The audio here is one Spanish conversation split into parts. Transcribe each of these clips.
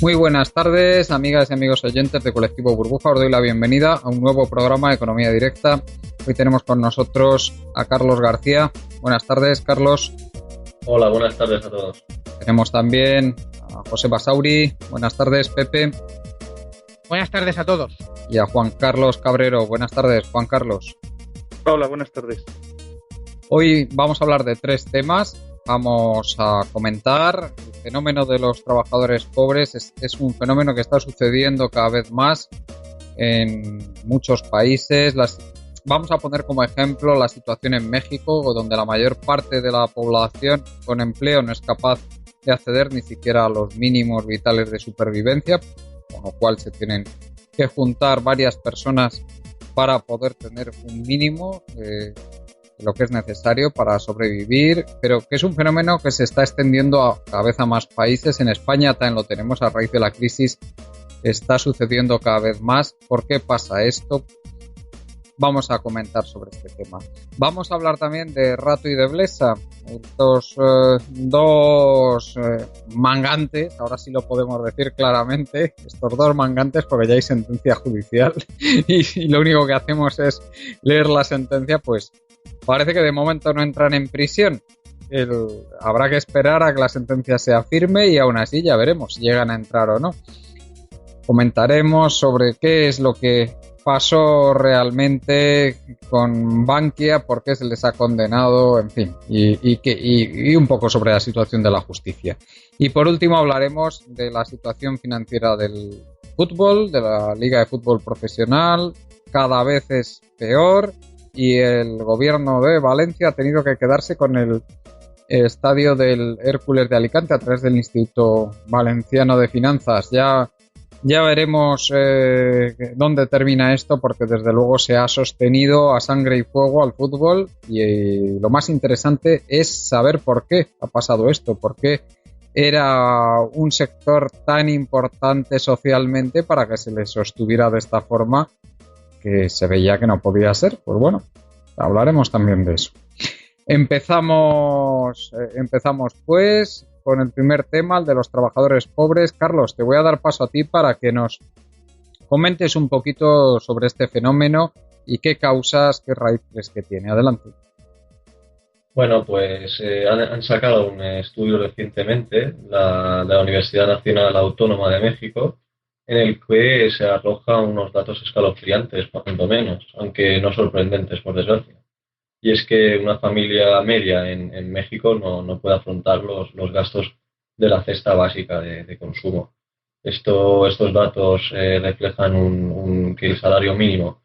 Muy buenas tardes, amigas y amigos oyentes de Colectivo Burbuja. Os doy la bienvenida a un nuevo programa de Economía Directa. Hoy tenemos con nosotros a Carlos García. Buenas tardes, Carlos. Hola, buenas tardes a todos. Tenemos también a José Basauri. Buenas tardes, Pepe. Buenas tardes a todos. Y a Juan Carlos Cabrero. Buenas tardes, Juan Carlos. Hola, buenas tardes. Hoy vamos a hablar de tres temas. Vamos a comentar el fenómeno de los trabajadores pobres. Es un fenómeno que está sucediendo cada vez más en muchos países. Vamos a poner como ejemplo la situación en México, donde la mayor parte de la población con empleo no es capaz de acceder ni siquiera a los mínimos vitales de supervivencia, con lo cual se tienen que juntar varias personas para poder tener un mínimo lo que es necesario para sobrevivir, pero que es un fenómeno que se está extendiendo a cada vez a más países. En España también lo tenemos a raíz de la crisis, está sucediendo cada vez más. ¿Por qué pasa esto? Vamos a comentar sobre este tema. Vamos a hablar también de Rato y de Blesa, estos dos mangantes, ahora sí lo podemos decir claramente, estos dos mangantes, porque ya hay sentencia judicial y lo único que hacemos es leer la sentencia. Pues parece que de momento no entran en prisión. Habrá que esperar a que la sentencia sea firme y aún así ya veremos si llegan a entrar o no. Comentaremos sobre qué es lo que pasó realmente con Bankia, por qué se les ha condenado, en fin, y un poco sobre la situación de la justicia. Y por último hablaremos de la situación financiera del fútbol, de la Liga de Fútbol Profesional. Cada vez es peor y el gobierno de Valencia ha tenido que quedarse con el estadio del Hércules de Alicante a través del Instituto Valenciano de Finanzas. Ya veremos dónde termina esto, porque desde luego se ha sostenido a sangre y fuego al fútbol y lo más interesante es saber por qué ha pasado esto, por qué era un sector tan importante socialmente para que se le sostuviera de esta forma, que se veía que no podía ser. Pues bueno, hablaremos también de eso. Empezamos pues con el primer tema, el de los trabajadores pobres. Carlos, te voy a dar paso a ti para que nos comentes un poquito sobre este fenómeno y qué causas, qué raíz crees que tiene. Adelante. Bueno, pues han sacado un estudio recientemente, de la Universidad Nacional Autónoma de México, en el que se arroja unos datos escalofriantes, cuanto menos, aunque no sorprendentes, por desgracia. Y es que una familia media en México no puede afrontar los gastos de la cesta básica de consumo. Estos datos reflejan que el salario mínimo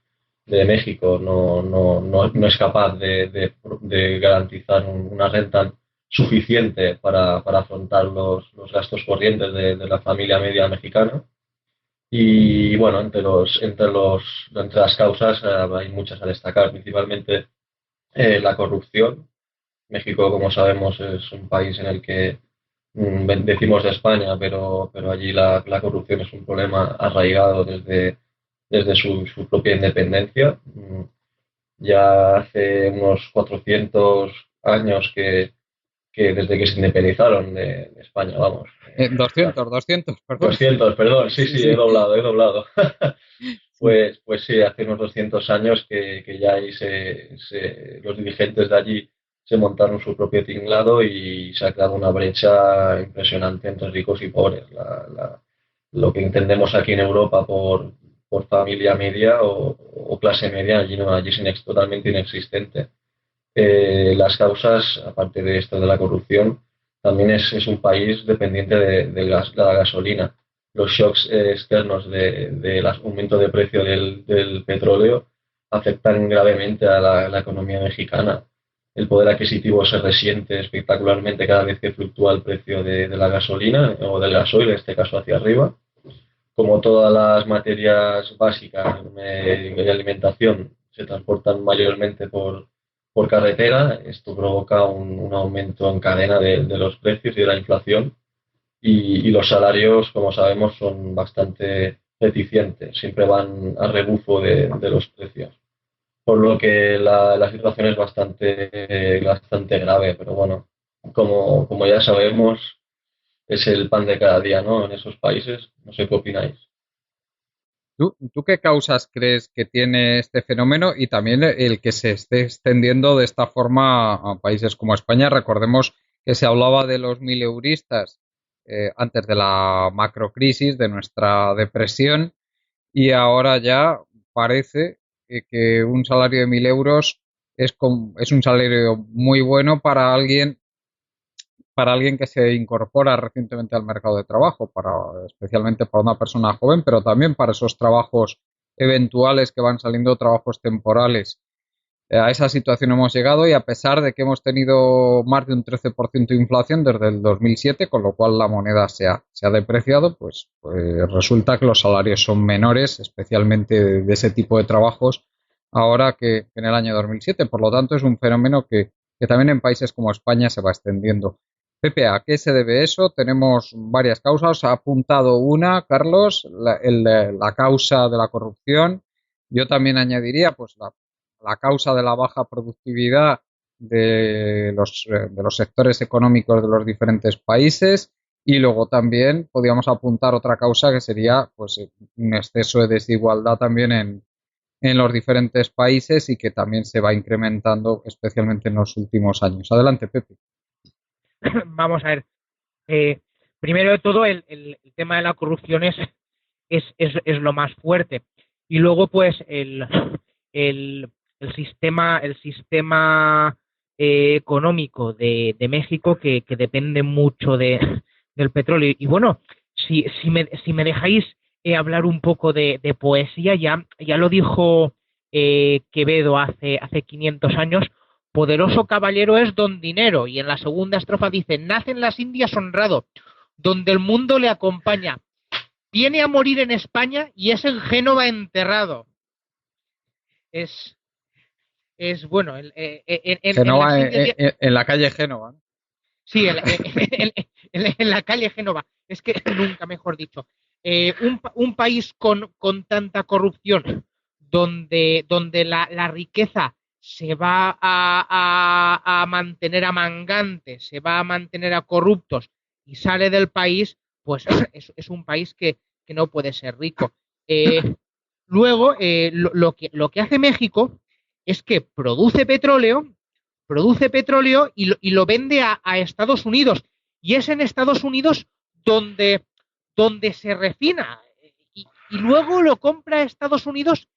de México no es capaz de garantizar una renta suficiente para afrontar los gastos corrientes de la familia media mexicana. Y bueno, entre las causas hay muchas a destacar, principalmente la corrupción. México, como sabemos, es un país en el que decimos de España, pero allí la corrupción es un problema arraigado desde su propia independencia. Ya hace unos 400 años que desde que se independizaron de España, vamos. 200, perdón. 200, perdón, sí, he doblado. Pues sí, hace unos 200 años que ya ahí los dirigentes de allí se montaron su propio tinglado y se ha creado una brecha impresionante entre ricos y pobres. Lo que entendemos aquí en Europa por familia media o clase media, allí es totalmente inexistente. Las causas, aparte de esto de la corrupción, también es un país dependiente de la gasolina. Los shocks externos del aumento de precio del petróleo afectan gravemente a la economía mexicana. El poder adquisitivo se resiente espectacularmente cada vez que fluctúa el precio de la gasolina o del gasoil, en este caso hacia arriba. Como todas las materias básicas de alimentación se transportan mayormente por carretera, esto provoca un aumento en cadena de los precios y de la inflación. Y los salarios, como sabemos, son bastante deficientes, siempre van a rebufo de los precios. Por lo que la situación es bastante grave, pero bueno, como ya sabemos, es el pan de cada día, ¿no? En esos países. No sé qué opináis. ¿Tú qué causas crees que tiene este fenómeno y también el que se esté extendiendo de esta forma a países como España? Recordemos que se hablaba de los mileuristas antes de la macrocrisis, de nuestra depresión, y ahora ya parece que un salario de 1.000 euros es un salario muy bueno para alguien que se incorpora recientemente al mercado de trabajo, especialmente para una persona joven, pero también para esos trabajos eventuales que van saliendo, trabajos temporales. A esa situación hemos llegado y a pesar de que hemos tenido más de un 13% de inflación desde el 2007, con lo cual la moneda se ha depreciado, pues resulta que los salarios son menores, especialmente de ese tipo de trabajos, ahora que en el año 2007. Por lo tanto, es un fenómeno que también en países como España se va extendiendo. Pepe, ¿a qué se debe eso? Tenemos varias causas. Ha apuntado una, Carlos, la causa de la corrupción. Yo también añadiría, pues, la causa de la baja productividad de los sectores económicos de los diferentes países, y luego también podríamos apuntar otra causa que sería, pues, un exceso de desigualdad también en los diferentes países y que también se va incrementando especialmente en los últimos años. Adelante, Pepe. Vamos a ver. Primero de todo, el tema de la corrupción es lo más fuerte. Y luego, pues, el sistema económico de México que depende mucho del petróleo. Y bueno, si me dejáis hablar un poco de poesía, ya lo dijo Quevedo hace 500 años. Poderoso caballero es don dinero, y en la segunda estrofa dice: nace en las Indias honrado, donde el mundo le acompaña, viene a morir en España y es en Génova enterrado. Es bueno, Génova, en la calle Génova, ¿no? Sí, en la calle Génova, es que nunca mejor dicho. Un país con tanta corrupción, donde la riqueza se va a mantener a mangantes, se va a mantener a corruptos y sale del país, pues es un país que no puede ser rico. Luego, lo que hace México es que produce petróleo y lo vende a Estados Unidos. Y es en Estados Unidos donde se refina. Y luego lo compra Estados Unidos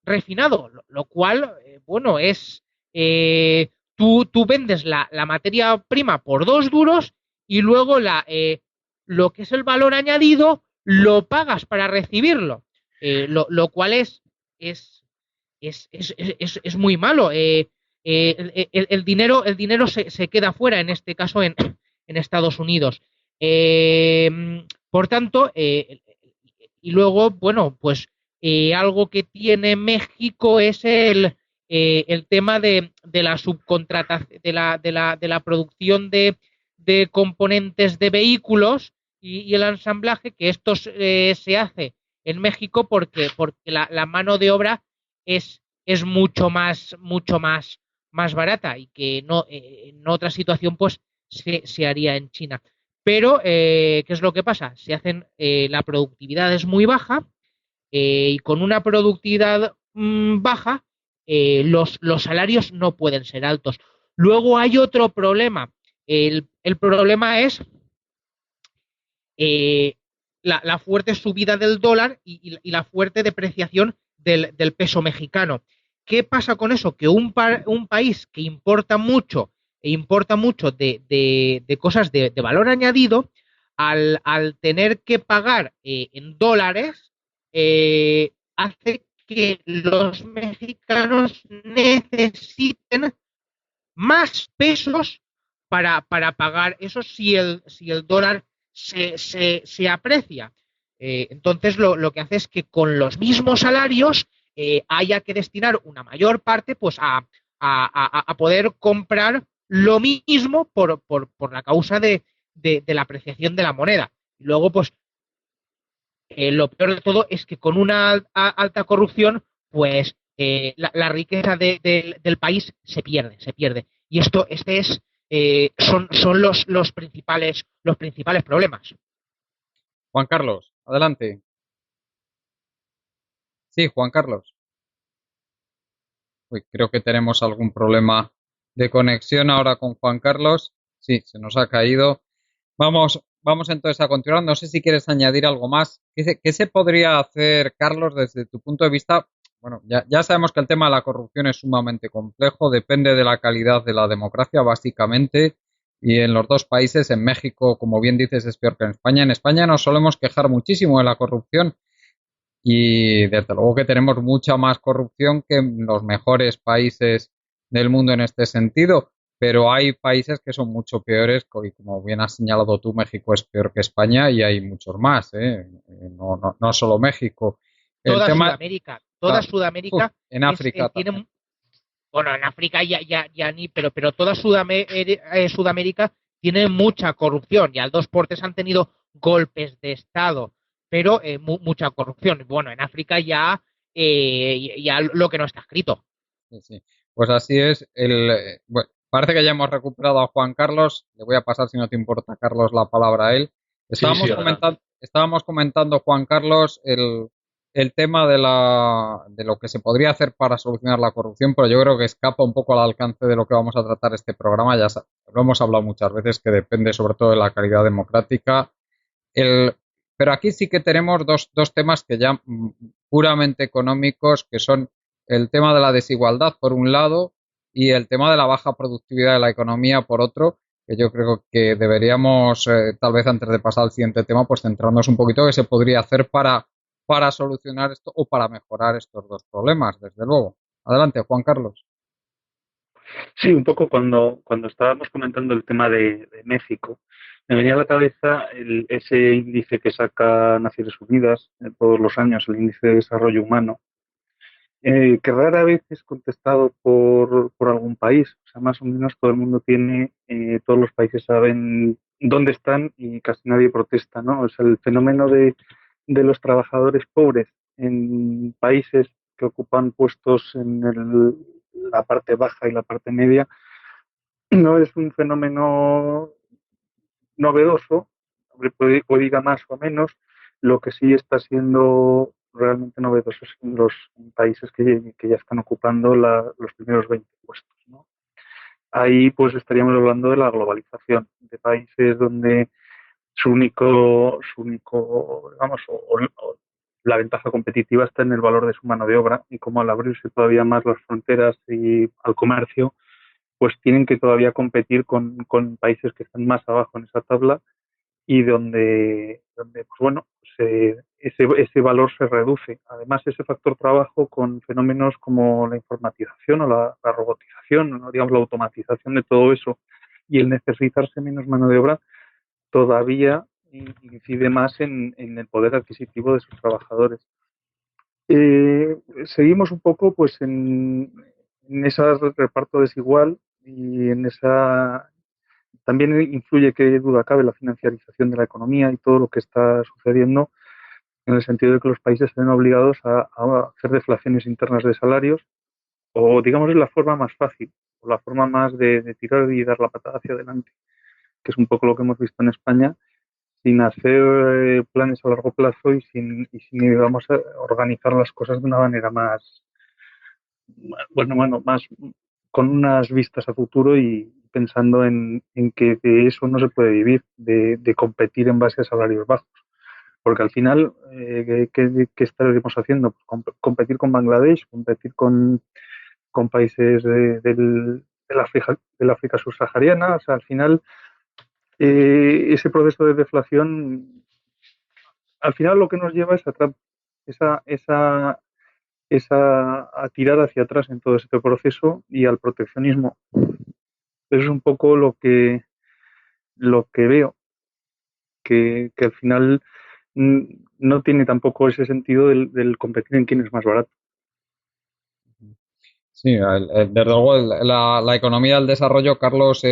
refinado, lo cual, bueno, es... tú vendes la materia prima por 2 duros y luego lo que es el valor añadido lo pagas para recibirlo. Lo cual es, es muy malo. El dinero se queda fuera, en este caso en Estados Unidos. Por tanto, y luego, bueno, pues algo que tiene México es el tema de la subcontratación, de la producción de componentes de vehículos y el ensamblaje, que esto se hace en México porque la mano de obra es mucho más barata, y que no en otra situación pues se haría en China. Pero, ¿qué es lo que pasa? La productividad es muy baja, y con una productividad baja, los salarios no pueden ser altos. Luego hay otro problema. El problema es la fuerte subida del dólar y la fuerte depreciación del peso mexicano. ¿Qué pasa con eso? Que un país que importa mucho de cosas de valor añadido, al tener que pagar en dólares, hace que los mexicanos necesiten más pesos para pagar eso si el dólar se aprecia. Entonces lo que hace es que con los mismos salarios haya que destinar una mayor parte pues a poder comprar lo mismo por la causa de la apreciación de la moneda. Y luego, pues, lo peor de todo es que con una alta corrupción, pues la riqueza del país se pierde. Y este son los principales problemas. Juan Carlos, adelante. Sí, Juan Carlos. Uy, creo que tenemos algún problema de conexión ahora con Juan Carlos. Sí, se nos ha caído. Vamos entonces a continuar. No sé si quieres añadir algo más. ¿Qué se podría hacer, Carlos, desde tu punto de vista? Bueno, ya sabemos que el tema de la corrupción es sumamente complejo, depende de la calidad de la democracia, básicamente. Y en los dos países, en México, como bien dices, es peor que en España. En España nos solemos quejar muchísimo de la corrupción y desde luego que tenemos mucha más corrupción que en los mejores países del mundo en este sentido, pero hay países que son mucho peores y como bien has señalado tú, México es peor que España y hay muchos más, ¿eh? No solo México. El Toda tema, Sudamérica, toda Sudamérica en África tiene, también. bueno, en África ya ni, pero toda Sudamérica tiene mucha corrupción y al dos por tres han tenido golpes de Estado, pero mucha corrupción. Bueno, en África ya lo que no está escrito. Sí, sí. Pues así es. Bueno, parece que ya hemos recuperado a Juan Carlos. Le voy a pasar, si no te importa, Carlos, la palabra a él. Sí, adelante. Estábamos comentando, Juan Carlos, el tema de lo que se podría hacer para solucionar la corrupción, pero yo creo que escapa un poco al alcance de lo que vamos a tratar este programa. Lo hemos hablado muchas veces, que depende sobre todo de la calidad democrática. El, pero aquí sí que tenemos dos temas que ya puramente económicos, que son el tema de la desigualdad por un lado y el tema de la baja productividad de la economía por otro, que yo creo que deberíamos, tal vez antes de pasar al siguiente tema, pues centrarnos un poquito qué se podría hacer para solucionar esto o para mejorar estos dos problemas, desde luego. Adelante, Juan Carlos. Sí, un poco cuando estábamos comentando el tema de México, me venía a la cabeza ese índice que saca Naciones Unidas todos los años, el índice de desarrollo humano, que rara vez es contestado por algún país. O sea, más o menos todo el mundo tiene, todos los países saben dónde están y casi nadie protesta, ¿no? O sea, el fenómeno de los trabajadores pobres en países que ocupan puestos en la parte baja y la parte media no es un fenómeno novedoso, o diga más o menos, lo que sí está siendo realmente novedoso es en los países que ya están ocupando los primeros 20 puestos, ¿no? Ahí pues estaríamos hablando de la globalización, de países donde digamos, o la ventaja competitiva está en el valor de su mano de obra y como al abrirse todavía más las fronteras y al comercio, pues tienen que todavía competir con países que están más abajo en esa tabla y donde pues bueno, ese valor se reduce. Además, ese factor trabajo con fenómenos como la informatización o la robotización, ¿no? Digamos, la automatización de todo eso y el necesitarse menos mano de obra todavía incide más en el poder adquisitivo de sus trabajadores. Seguimos un poco pues en ese reparto desigual y en esa también influye, que duda cabe, la financiarización de la economía y todo lo que está sucediendo en el sentido de que los países se ven obligados a hacer deflaciones internas de salarios o digamos es la forma más fácil o la forma más de tirar y dar la patada hacia adelante, que es un poco lo que hemos visto en España sin hacer planes a largo plazo y sin digamos, organizar las cosas de una manera más, bueno, más con unas vistas a futuro y pensando en que de eso no se puede vivir, de competir en base a salarios bajos. Porque al final, ¿qué estaremos haciendo? Pues competir con Bangladesh, competir con países del África subsahariana. O sea, al final, ese proceso de deflación al final lo que nos lleva es a tirar hacia atrás en todo este proceso y al proteccionismo. Eso es un poco lo que veo, que al final no tiene tampoco ese sentido del competir en quién es más barato. Sí, desde luego la economía del desarrollo, Carlos,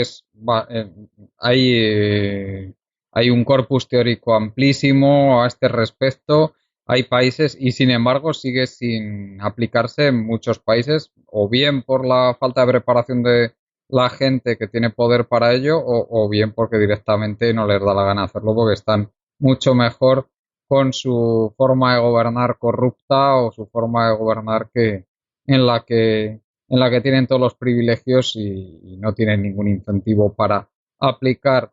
hay un corpus teórico amplísimo a este respecto. Hay países y sin embargo sigue sin aplicarse en muchos países, o bien por la falta de preparación la gente que tiene poder para ello o bien porque directamente no les da la gana hacerlo porque están mucho mejor con su forma de gobernar corrupta o su forma de gobernar en la que en la que tienen todos los privilegios y no tienen ningún incentivo para aplicar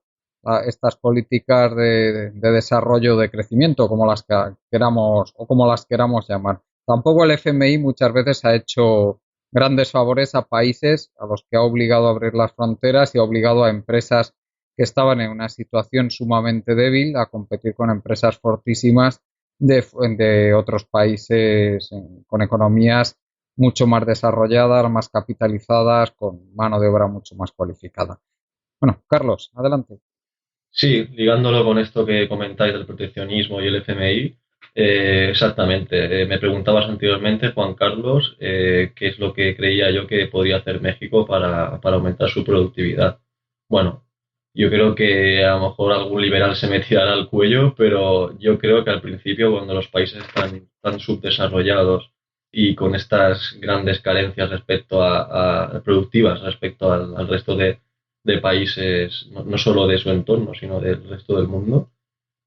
estas políticas de desarrollo, de crecimiento, como las que queramos o como las queramos llamar. Tampoco el FMI muchas veces ha hecho grandes favores a países a los que ha obligado a abrir las fronteras y ha obligado a empresas que estaban en una situación sumamente débil a competir con empresas fortísimas de otros países con economías mucho más desarrolladas, más capitalizadas, con mano de obra mucho más cualificada. Bueno, Carlos, adelante. Sí, ligándolo con esto que comentáis del proteccionismo y el FMI, exactamente. Me preguntabas anteriormente, Juan Carlos, qué es lo que creía yo que podría hacer México para aumentar su productividad. Bueno, yo creo que a lo mejor algún liberal se me tirará al cuello, pero yo creo que al principio, cuando los países están tan subdesarrollados y con estas grandes carencias respecto a productivas respecto al resto de países, no solo de su entorno, sino del resto del mundo,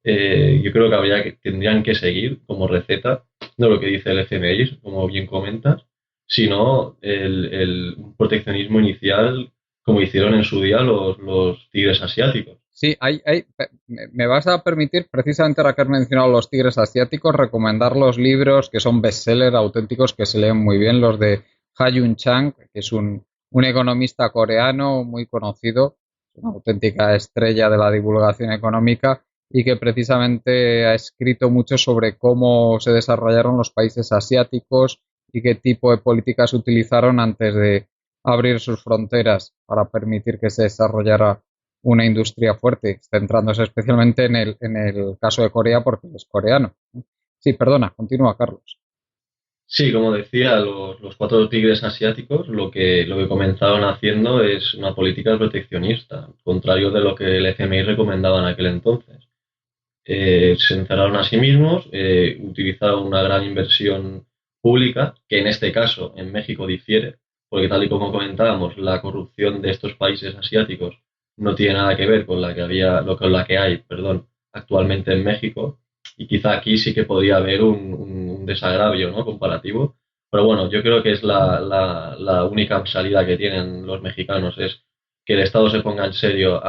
yo creo que tendrían que seguir como receta, no lo que dice el FMI, como bien comentas, sino un proteccionismo inicial como hicieron en su día los tigres asiáticos. Sí, me vas a permitir, precisamente ahora que has mencionado los tigres asiáticos, recomendar los libros que son bestsellers auténticos, que se leen muy bien, los de Ha-Yun Chang, que es un economista coreano muy conocido, una auténtica estrella de la divulgación económica y que precisamente ha escrito mucho sobre cómo se desarrollaron los países asiáticos y qué tipo de políticas utilizaron antes de abrir sus fronteras para permitir que se desarrollara una industria fuerte, centrándose especialmente en el caso de Corea porque es coreano. Sí, perdona, continúa, Carlos. Sí, como decía, los cuatro tigres asiáticos lo que comenzaron haciendo es una política proteccionista, contrario de lo que el FMI recomendaba en aquel entonces. Se encerraron a sí mismos, utilizaron una gran inversión pública, que en este caso en México difiere, porque tal y como comentábamos, la corrupción de estos países asiáticos no tiene nada que ver con con la que hay, perdón, actualmente en México, y quizá aquí sí que podría haber un desagravio, ¿no? Comparativo. Pero bueno, yo creo que es la única salida que tienen los mexicanos, es que el Estado se ponga en serio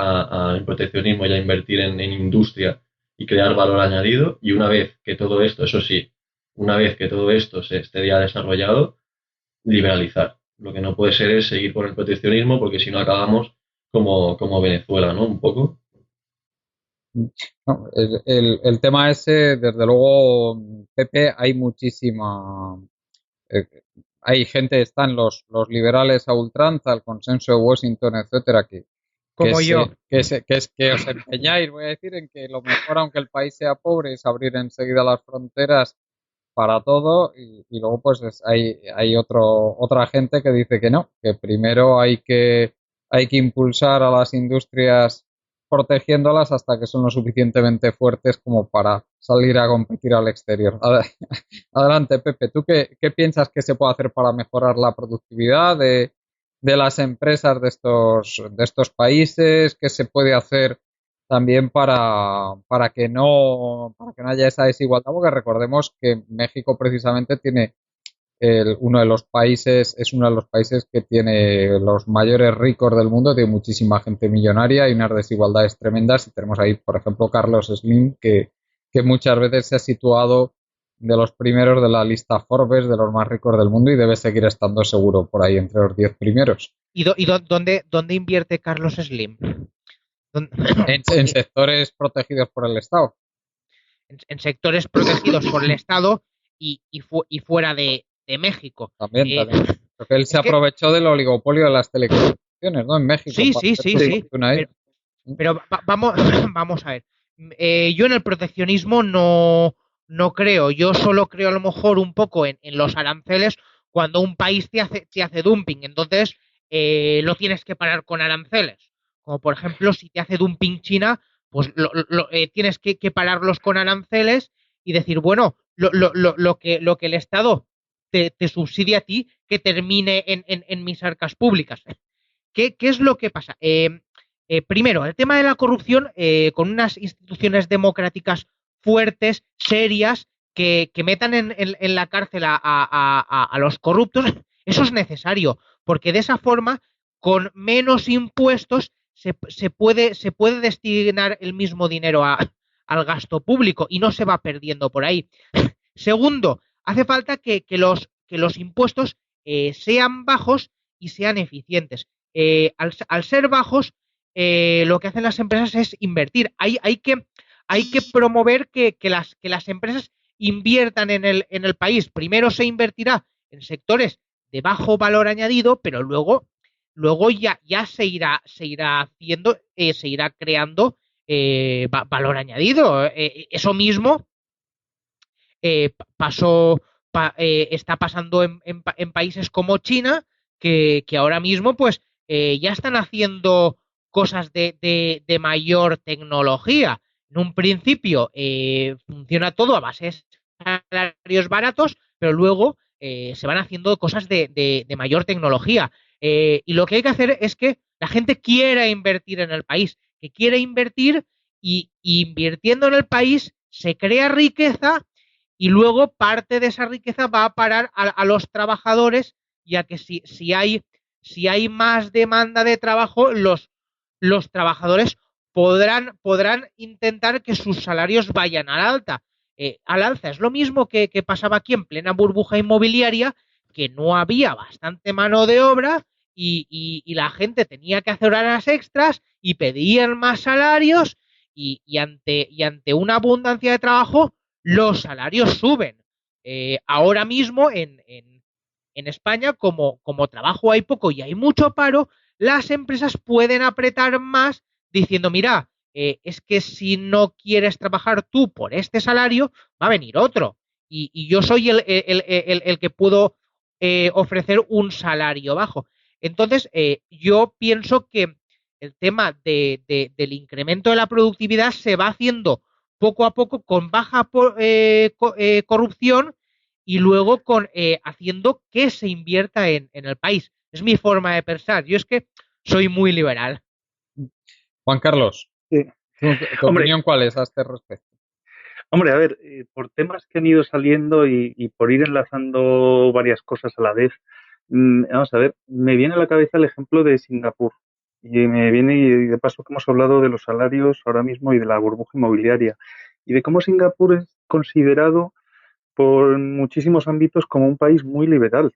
en proteccionismo y a invertir en industria y crear valor añadido. Y una vez que todo esto, eso sí, una vez que todo esto se esté ya desarrollado, liberalizar. Lo que no puede ser es seguir con el proteccionismo porque si no acabamos como Venezuela, ¿no? Un poco. No, el tema ese, desde luego, Pepe, hay muchísima. eh, Hay gente, están los liberales a ultranza, el consenso de Washington, etcétera, Como yo. que os empeñáis, voy a decir, en que lo mejor, aunque el país sea pobre, es abrir enseguida las fronteras para todo y luego pues hay otra gente que dice que no, que primero hay que impulsar a las industrias protegiéndolas hasta que son lo suficientemente fuertes como para salir a competir al exterior. Adelante, Pepe, ¿tú qué piensas que se puede hacer para mejorar la productividad de las empresas de estos países? ¿Qué se puede hacer también para que no haya esa desigualdad? Porque recordemos que México precisamente tiene uno de los países, es uno de los países que tiene los mayores ricos del mundo, tiene muchísima gente millonaria y unas desigualdades tremendas. Y tenemos ahí, por ejemplo, Carlos Slim, que muchas veces se ha situado de los primeros de la lista Forbes de los más ricos del mundo y debe seguir estando seguro por ahí entre los 10 primeros. ¿Dónde invierte Carlos Slim? En sectores protegidos por el Estado. En sectores protegidos por el Estado y fuera de México. También. Porque él se aprovechó del oligopolio de las telecomunicaciones, ¿no? En México. Sí. Pero vamos a ver. Yo en el proteccionismo no creo. Yo solo creo a lo mejor un poco en los aranceles cuando un país te hace dumping. Entonces lo tienes que parar con aranceles. Como por ejemplo, si te hace dumping China, pues tienes que pararlos con aranceles y decir, bueno, lo que el Estado te subsidia a ti, que termine en mis arcas públicas. ¿qué es lo que pasa? Primero, el tema de la corrupción, con unas instituciones democráticas fuertes, serias, que metan en la cárcel a los corruptos, eso es necesario, porque de esa forma, con menos impuestos, se puede destinar el mismo dinero al gasto público y no se va perdiendo por ahí. Segundo, hace falta que los impuestos sean bajos y sean eficientes. Al ser bajos, lo que hacen las empresas es invertir. Hay que promover que las empresas inviertan en el país. Primero se invertirá en sectores de bajo valor añadido, pero luego ya se irá haciendo, se irá creando valor añadido. Eso mismo pasó, está pasando en países como China, que ahora mismo pues ya están haciendo cosas de mayor tecnología. En un principio funciona todo a base de salarios baratos, pero luego se van haciendo cosas de mayor tecnología. Y lo que hay que hacer es que la gente quiera invertir en el país, que quiera invertir y invirtiendo en el país se crea riqueza y luego parte de esa riqueza va a parar a los trabajadores, ya que si hay más demanda de trabajo, los trabajadores podrán intentar que sus salarios vayan al alza. Es lo mismo que pasaba aquí en plena burbuja inmobiliaria, que no había bastante mano de obra y la gente tenía que hacer horas extras y pedían más salarios y ante una abundancia de trabajo los salarios suben. Ahora mismo en España, como trabajo hay poco y hay mucho paro, las empresas pueden apretar más diciendo, mira, es que si no quieres trabajar tú por este salario, va a venir otro. Y yo soy el que puedo ofrecer un salario bajo. Entonces, yo pienso que el tema del incremento de la productividad se va haciendo poco a poco con baja corrupción y luego haciendo que se invierta en el país. Es mi forma de pensar. Yo es que soy muy liberal. Juan Carlos, Sí. ¿tu opinión cuál es a este respecto? Hombre, a ver, por temas que han ido saliendo y por ir enlazando varias cosas a la vez, vamos a ver, me viene a la cabeza el ejemplo de Singapur. Y me viene, y de paso que hemos hablado de los salarios ahora mismo y de la burbuja inmobiliaria, y de cómo Singapur es considerado por muchísimos ámbitos como un país muy liberal,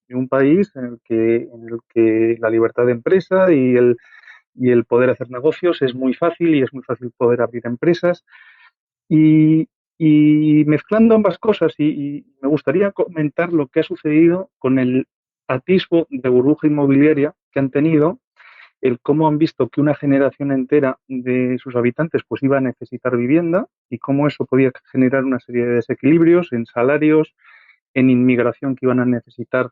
y un país en el que la libertad de empresa y el poder hacer negocios es muy fácil y es muy fácil poder abrir empresas. Y, y mezclando ambas cosas, y me gustaría comentar lo que ha sucedido con el atisbo de burbuja inmobiliaria que han tenido, el cómo han visto que una generación entera de sus habitantes pues iba a necesitar vivienda y cómo eso podía generar una serie de desequilibrios en salarios, en inmigración que iban a necesitar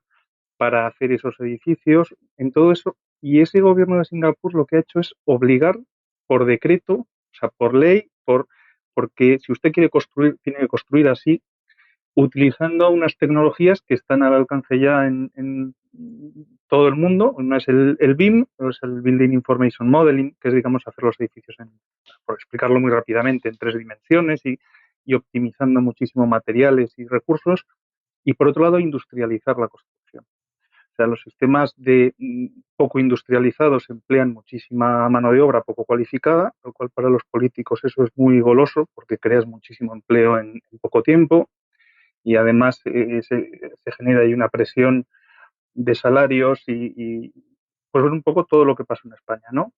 para hacer esos edificios, en todo eso. Y ese gobierno de Singapur lo que ha hecho es obligar por decreto, o sea, por ley, porque si usted quiere construir, tiene que construir así, utilizando unas tecnologías que están al alcance ya en todo el mundo. Uno es el BIM, es el Building Information Modeling, que es, digamos, hacer los edificios, por explicarlo muy rápidamente, en 3 dimensiones y optimizando muchísimo materiales y recursos. Y por otro lado, industrializar la construcción. O sea, los sistemas poco industrializados emplean muchísima mano de obra poco cualificada, lo cual para los políticos eso es muy goloso porque creas muchísimo empleo en poco tiempo y además se genera ahí una presión de salarios pues un poco todo lo que pasa en España, ¿no?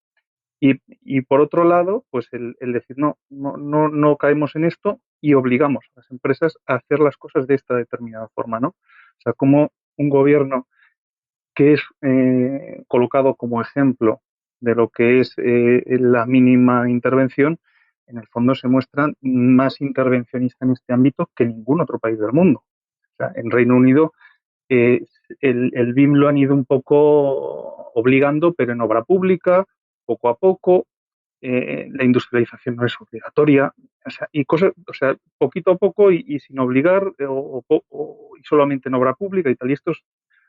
Y por otro lado, pues el decir no caemos en esto y obligamos a las empresas a hacer las cosas de esta determinada forma, ¿no? O sea, como un gobierno que es colocado como ejemplo de lo que es la mínima intervención, en el fondo se muestra más intervencionista en este ámbito que ningún otro país del mundo. O sea, en Reino Unido el BIM lo han ido un poco obligando, pero en obra pública, poco a poco. La industrialización no es obligatoria, o sea, y cosas, o sea, poquito a poco y sin obligar, y solamente en obra pública y tal. Y estos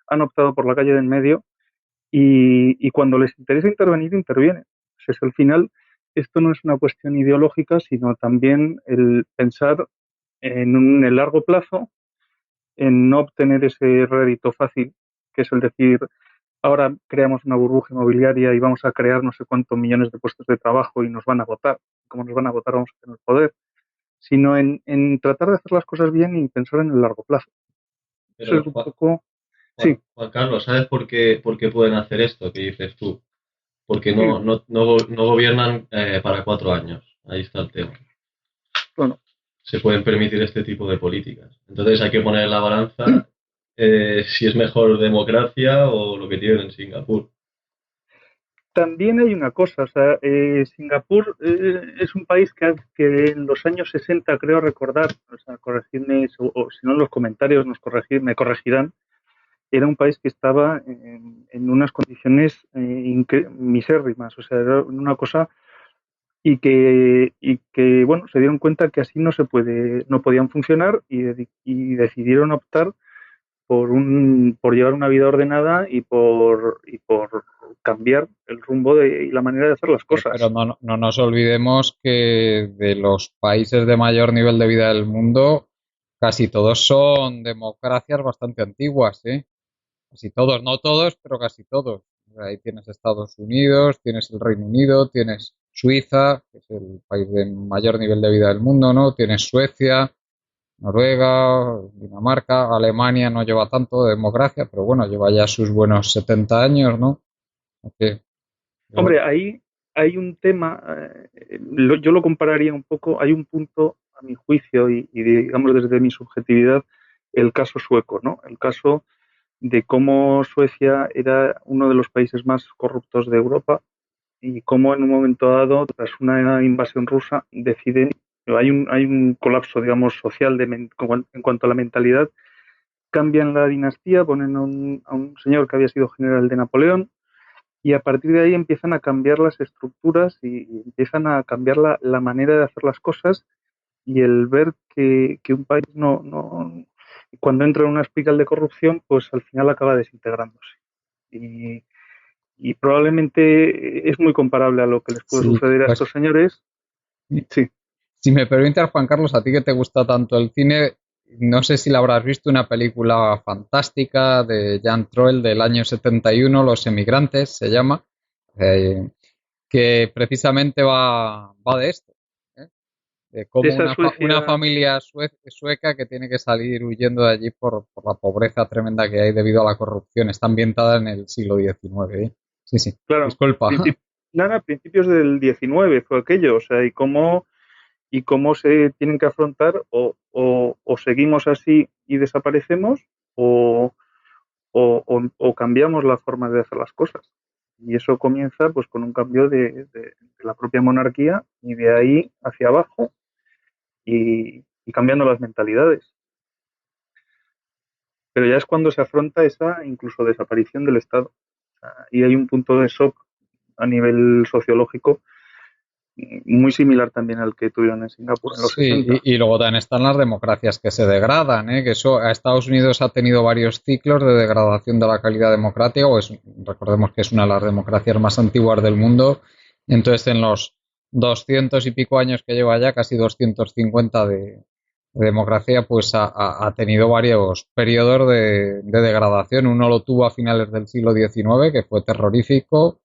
han optado por la calle del medio y cuando les interesa intervenir, intervienen. Pues al final, esto no es una cuestión ideológica, sino también el pensar en el largo plazo, en no obtener ese rédito fácil, que es el decir, ahora creamos una burbuja inmobiliaria y vamos a crear no sé cuántos millones de puestos de trabajo y nos van a votar. Como nos van a votar, vamos a tener poder. Sino en tratar de hacer las cosas bien y pensar en el largo plazo. Eso Pero es un poco... Sí, Juan Carlos, ¿sabes por qué pueden hacer esto que dices tú? Porque sí, no gobiernan para 4 años. Ahí está el tema. bueno. Se pueden permitir este tipo de políticas. Entonces hay que poner en la balanza si es mejor democracia o lo que tienen en Singapur. También hay una cosa, o sea, Singapur es un país que en los años 60, creo recordar, o sea, corregidme, o si no en los comentarios me corregirán, era un país que estaba en unas condiciones misérrimas, o sea, era una cosa y que, bueno, se dieron cuenta que así no podían funcionar y decidieron optar por llevar una vida ordenada y por cambiar el rumbo y la manera de hacer las Pero cosas. no nos olvidemos que de los países de mayor nivel de vida del mundo, casi todos son democracias bastante antiguas, ¿eh? Casi todos, no todos, pero casi todos. Ahí tienes Estados Unidos, tienes el Reino Unido, tienes Suiza, que es el país de mayor nivel de vida del mundo, ¿no? Tienes Suecia, Noruega, Dinamarca, Alemania no lleva tanto de democracia, pero bueno, lleva ya sus buenos 70 años, ¿no? Aunque, Hombre, ahí hay un tema, yo lo compararía un poco, hay un punto, a mi juicio, y digamos desde mi subjetividad, el caso sueco, ¿no? El caso de cómo Suecia era uno de los países más corruptos de Europa y cómo en un momento dado, tras una invasión rusa, deciden, hay un colapso, digamos, social en cuanto a la mentalidad, cambian la dinastía, ponen a un señor que había sido general de Napoleón y a partir de ahí empiezan a cambiar las estructuras y empiezan a cambiar la manera de hacer las cosas y el ver que un país cuando entra en una espiral de corrupción, pues al final acaba desintegrándose. Y, y probablemente es muy comparable a lo que les puede sí, suceder a pues estos señores. Sí, si me permites, Juan Carlos, a ti que te gusta tanto el cine, no sé si la habrás visto, una película fantástica de Jean Troel del año 71, Los Emigrantes se llama, eh, que precisamente va de esto, ¿eh? De de cómo esa una Suecia, familia sueca que tiene que salir huyendo de allí por la pobreza tremenda que hay debido a la corrupción. Está ambientada en el siglo XIX, ¿eh? Sí, sí, claro, disculpa. nada, principios del 19 fue aquello, o sea, y cómo se tienen que afrontar o seguimos así y desaparecemos o cambiamos la forma de hacer las cosas. Y eso comienza pues con un cambio de la propia monarquía y de ahí hacia abajo y cambiando las mentalidades. Pero ya es cuando se afronta esa incluso desaparición del Estado. O sea, y hay un punto de shock a nivel sociológico muy similar también al que tuvieron en Singapur en los Sí, 60. y luego también están las democracias que se degradan, ¿eh? Que eso a Estados Unidos ha tenido varios ciclos de degradación de la calidad democrática, recordemos que es una de las democracias más antiguas del mundo, entonces en los 200 y pico años que lleva ya, casi 250 de democracia, pues ha tenido varios periodos de degradación. Uno lo tuvo a finales del siglo XIX, que fue terrorífico,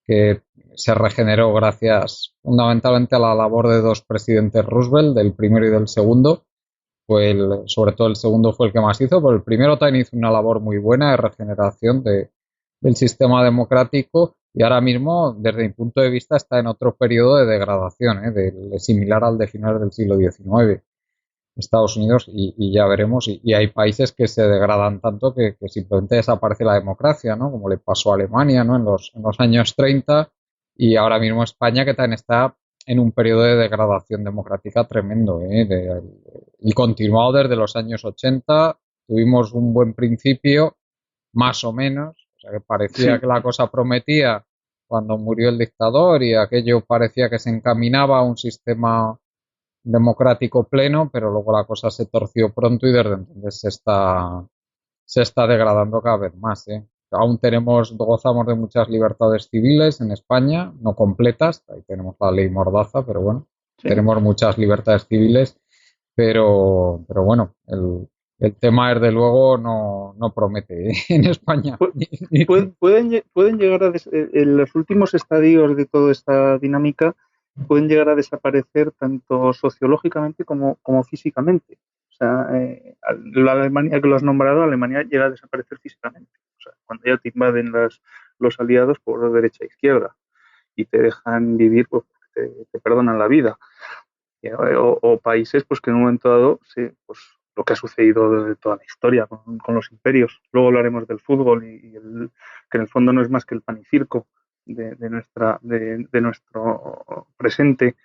que se regeneró gracias fundamentalmente a la labor de dos presidentes Roosevelt, del primero y del segundo. Sobre todo el segundo fue el que más hizo, pero el primero también hizo una labor muy buena de regeneración del sistema democrático y ahora mismo, desde mi punto de vista, está en otro periodo de degradación, similar al de finales del siglo XIX. Estados Unidos y ya veremos. Y hay países que se degradan tanto que simplemente desaparece la democracia, ¿no? Como le pasó a Alemania, ¿no? En los años 30 y ahora mismo España que también está en un periodo de degradación democrática tremendo, ¿eh? Y continuado desde los años 80. Tuvimos un buen principio, más o menos. O sea, que parecía Sí, que la cosa prometía cuando murió el dictador y aquello parecía que se encaminaba a un sistema democrático pleno, pero luego la cosa se torció pronto y desde entonces se está degradando cada vez más, ¿eh? aún gozamos de muchas libertades civiles en España, no completas, ahí tenemos la ley Mordaza, pero bueno, tenemos muchas libertades civiles, pero bueno, el tema, desde luego, no promete en España. Pueden llegar en los últimos estadios de toda esta dinámica, pueden llegar a desaparecer tanto sociológicamente como físicamente. O sea, la Alemania que lo has nombrado, Alemania llega a desaparecer físicamente. O sea, cuando ya te invaden los aliados por derecha e izquierda y te dejan vivir, pues te perdonan la vida. O países pues que en un momento dado, sí, pues lo que ha sucedido de toda la historia con los imperios. Luego hablaremos del fútbol que en el fondo no es más que el pan y circo de nuestro presente,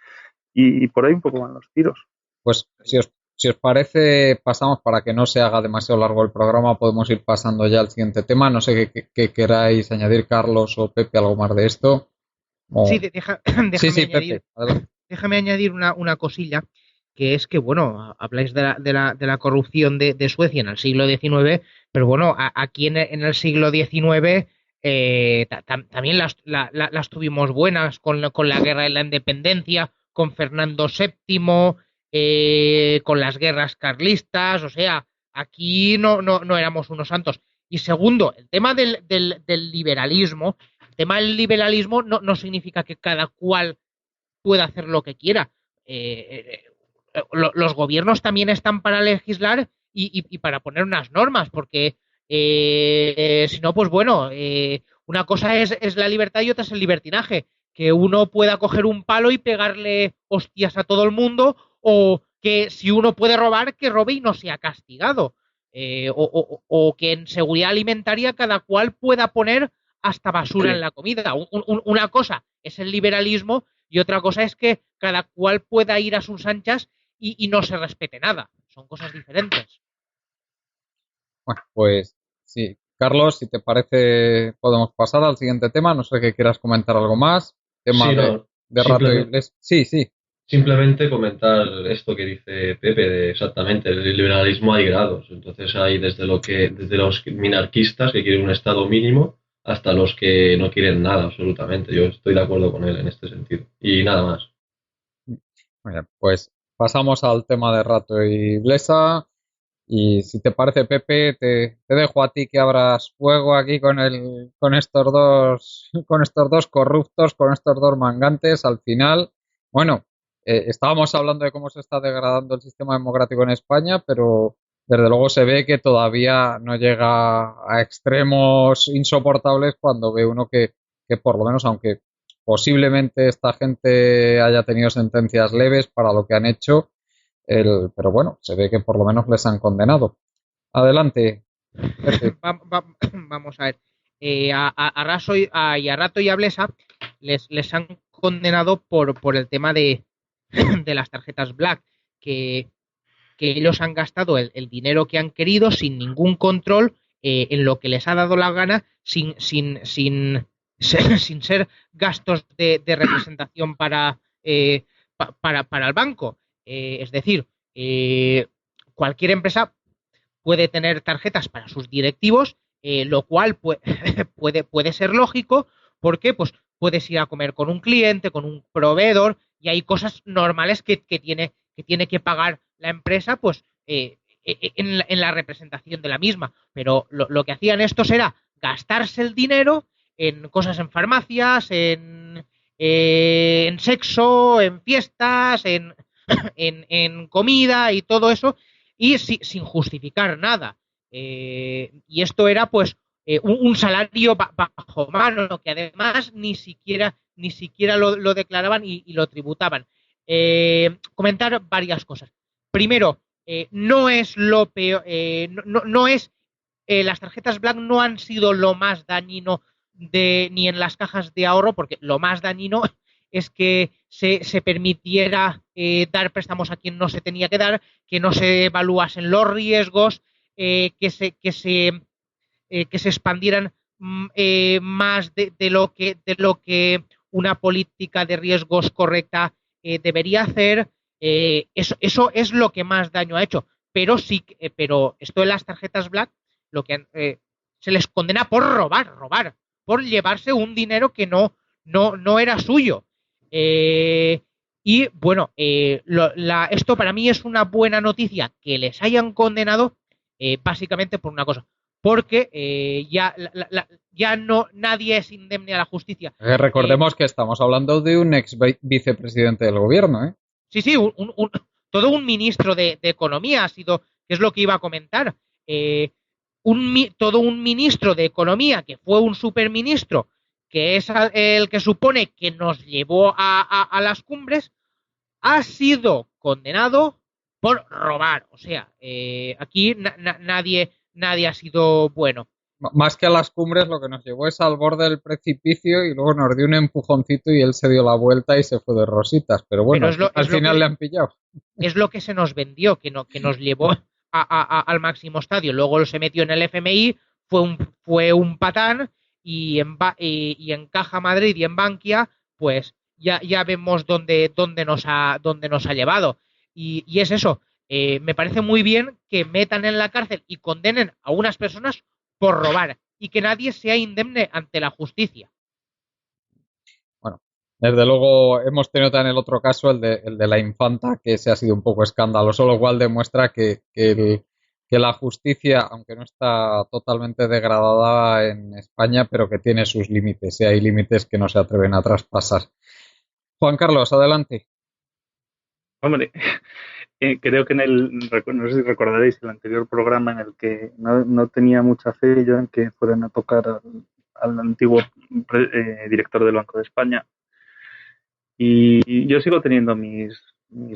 y por ahí un poco van los tiros. Pues si os parece, pasamos, para que no se haga demasiado largo el programa, podemos ir pasando ya al siguiente tema. No sé qué queráis añadir, Carlos o Pepe, algo más de esto. Sí, déjame sí, añadir, Pepe, déjame añadir una cosilla, que es que, bueno, habláis de la corrupción de Suecia en el siglo XIX, pero bueno, aquí en el siglo XIX también las tuvimos buenas con la guerra de la independencia, con Fernando VII, con las guerras carlistas, o sea, aquí no éramos unos santos. Y segundo, el tema del liberalismo. El tema del liberalismo no significa que cada cual pueda hacer lo que quiera. Los gobiernos también están para legislar y para poner unas normas, porque si no, pues bueno, una cosa es la libertad y otra es el libertinaje. Que uno pueda coger un palo y pegarle hostias a todo el mundo, o que si uno puede robar, que robe y no sea castigado. O que en seguridad alimentaria cada cual pueda poner hasta basura en la comida. Una cosa es el liberalismo y otra cosa es que cada cual pueda ir a sus anchas y no se respete nada. Son cosas diferentes. Bueno, pues sí. Carlos, si te parece, podemos pasar al siguiente tema. No sé que quieras comentar algo más. Tema sí, de rato y... Sí. Simplemente comentar esto que dice Pepe, exactamente, el liberalismo hay grados. Entonces hay desde los minarquistas que quieren un Estado mínimo hasta los que no quieren nada, absolutamente. Yo estoy de acuerdo con él en este sentido. Y nada más. Muy bien, pues pasamos al tema de Rato y Blesa. Y si te parece, Pepe, te dejo a ti que abras fuego aquí con estos dos corruptos, con estos dos mangantes. Al final, bueno, estábamos hablando de cómo se está degradando el sistema democrático en España, pero desde luego se ve que todavía no llega a extremos insoportables cuando ve uno que por lo menos, aunque posiblemente esta gente haya tenido sentencias leves para lo que han hecho, pero bueno, se ve que por lo menos les han condenado. Adelante, Pepe. Vamos a ver. A Rato y a Blesa les han condenado por el tema de las tarjetas Black, que ellos han gastado el dinero que han querido sin ningún control, en lo que les ha dado la gana, sin ser gastos de representación para el banco. Es decir, cualquier empresa puede tener tarjetas para sus directivos, lo cual puede ser lógico, porque pues puedes ir a comer con un cliente, con un proveedor, y hay cosas normales que tiene que pagar la empresa, pues en la representación de la misma. Pero lo que hacían estos era gastarse el dinero en cosas, en farmacias, en sexo, en fiestas, en comida y todo eso, y sin justificar nada. Y esto era pues un salario bajo mano, que además ni siquiera lo declaraban y lo tributaban. Comentar varias cosas. Primero, no es lo peor, no es, las tarjetas Black no han sido lo más dañino ni en las cajas de ahorro, porque lo más dañino es que se permitiera dar préstamos a quien no se tenía que dar, que no se evaluasen los riesgos, que se expandieran más de lo que una política de riesgos correcta debería hacer. Eso es lo que más daño ha hecho. Pero esto de las tarjetas Black, lo que se les condena por robar, por llevarse un dinero que no era suyo. Y bueno, esto para mí es una buena noticia que les hayan condenado básicamente por una cosa, porque ya no nadie es indemne a la justicia. Recordemos que estamos hablando de un ex vicepresidente del gobierno, ¿eh? Sí, sí, todo un ministro de Economía ha sido, que es lo que iba a comentar, todo un ministro de Economía que fue un superministro, que es el que supone que nos llevó a las cumbres, ha sido condenado por robar. O sea, aquí nadie ha sido bueno. Más que a las cumbres, lo que nos llevó es al borde del precipicio y luego nos dio un empujoncito y él se dio la vuelta y se fue de rositas. Pero bueno, al final le han pillado. Es lo que se nos vendió, que nos llevó al máximo estadio. Luego se metió en el FMI, fue un patán y en Caja Madrid y en Bankia, pues ya vemos dónde nos ha llevado. Y es eso. Me parece muy bien que metan en la cárcel y condenen a unas personas por robar y que nadie sea indemne ante la justicia. Bueno, desde luego hemos tenido también el otro caso, el de la infanta, que ese ha sido un poco escandaloso, lo cual demuestra que la justicia, aunque no está totalmente degradada en España, pero que tiene sus límites y hay límites que no se atreven a traspasar. Juan Carlos, adelante. Hombre, creo que no sé si recordaréis el anterior programa en el que no tenía mucha fe yo en que fueran a tocar al antiguo director del Banco de España. Y yo sigo teniendo mis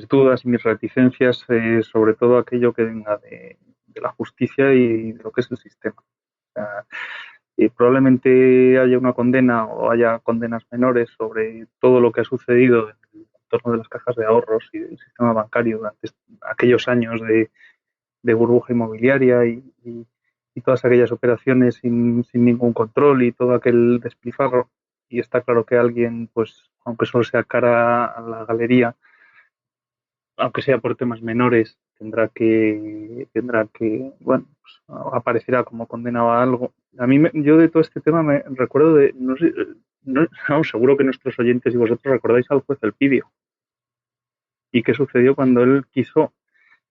dudas y mis reticencias sobre todo aquello que venga de la justicia y de lo que es el sistema. O sea, y probablemente haya una condena o haya condenas menores sobre todo lo que ha sucedido en el entorno de las cajas de ahorros y del sistema bancario durante aquellos años de burbuja inmobiliaria y todas aquellas operaciones sin ningún control y todo aquel despilfarro. Y está claro que alguien, pues, aunque solo sea cara a la galería, aunque sea por temas menores, tendrá que bueno, pues, aparecerá como condenado a algo. Yo de todo este tema me recuerdo de, no sé, seguro que nuestros oyentes y vosotros recordáis al juez Elpidio. ¿Y qué sucedió cuando él quiso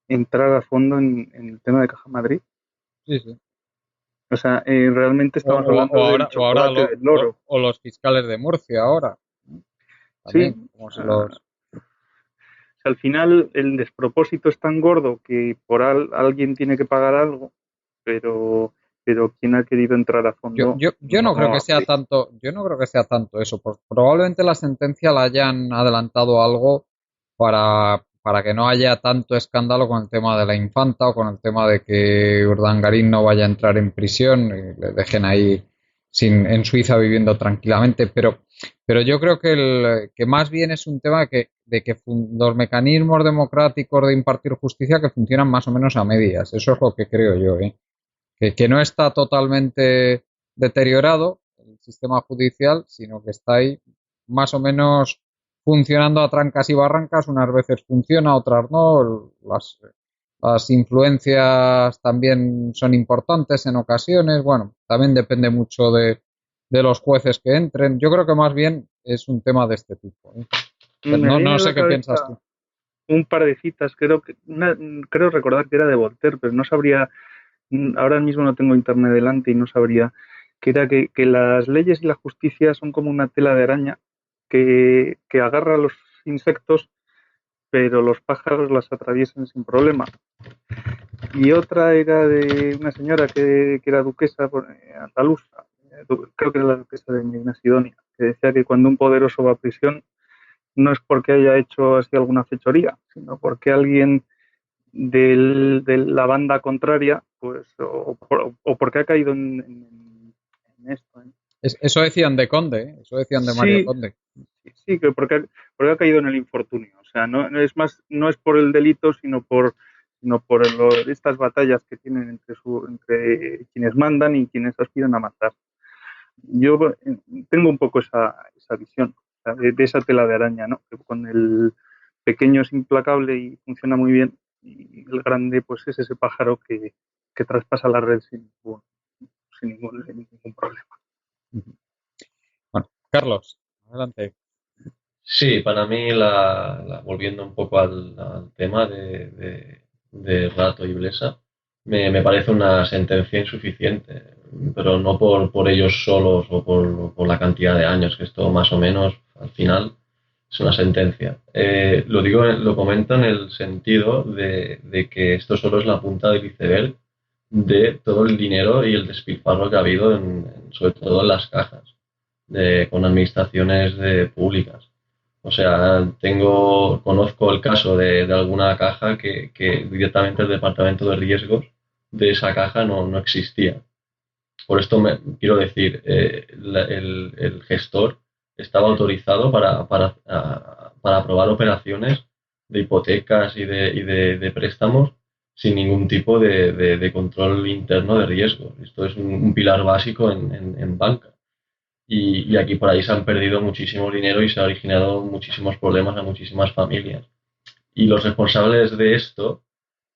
entrar a fondo en el tema de Caja Madrid? Sí, sí. O sea, realmente estamos hablando del chocolate del loro. O los fiscales de Murcia ahora. También, sí. como si los... Al final el despropósito es tan gordo que por alguien tiene que pagar algo, pero quien ha querido entrar a fondo. Yo no creo que sea tanto, eso. Pues probablemente la sentencia la hayan adelantado algo para que no haya tanto escándalo con el tema de la infanta o con el tema de que Urdangarín no vaya a entrar en prisión y le dejen ahí en Suiza viviendo tranquilamente, pero yo creo que más bien es un tema de que los mecanismos democráticos de impartir justicia que funcionan más o menos a medias. Eso es lo que creo yo, ¿eh? Que no está totalmente deteriorado el sistema judicial, sino que está ahí más o menos funcionando a trancas y barrancas. Unas veces funciona, otras no. Las influencias también son importantes en ocasiones. Bueno, también depende mucho de los jueces que entren. Yo creo que más bien es un tema de este tipo, ¿eh? No sé qué piensas tú. Un par de citas, creo recordar que era de Voltaire, pero no sabría, ahora mismo no tengo internet delante y no sabría, que era que las leyes y la justicia son como una tela de araña que agarra a los insectos, pero los pájaros las atraviesan sin problema. Y otra era de una señora que era duquesa andaluza, creo que era la duquesa de Medina Sidonia, que decía que cuando un poderoso va a prisión no es porque haya hecho así alguna fechoría, sino porque alguien de la banda contraria, pues, o porque ha caído en esto. Eso decían de Conde, ¿eh? Eso decían de Mario Conde. Sí, que porque ha caído en el infortunio. O sea, no es por el delito, sino por estas batallas que tienen entre quienes mandan y quienes aspiran a matar. Yo tengo un poco esa visión, o sea, de esa tela de araña, ¿no? Que con el pequeño es implacable y funciona muy bien, y el grande pues es ese pájaro que traspasa la red sin ningún problema. Bueno, Carlos, adelante. Sí, para mí, volviendo un poco al tema de Rato y Blesa, me parece una sentencia insuficiente, pero no por ellos solos o por la cantidad de años, que esto más o menos al final es una sentencia. Lo comento en el sentido de que esto solo es la punta del iceberg de todo el dinero y el despilfarro que ha habido, sobre todo en las cajas, con administraciones públicas. O sea, conozco el caso de alguna caja que directamente el departamento de riesgos de esa caja no existía. Por esto quiero decir, el gestor estaba autorizado para aprobar operaciones de hipotecas y de préstamos sin ningún tipo de control interno de riesgo. Esto es un pilar básico en banca. Y aquí por ahí se han perdido muchísimo dinero y se han originado muchísimos problemas a muchísimas familias. Y los responsables de esto,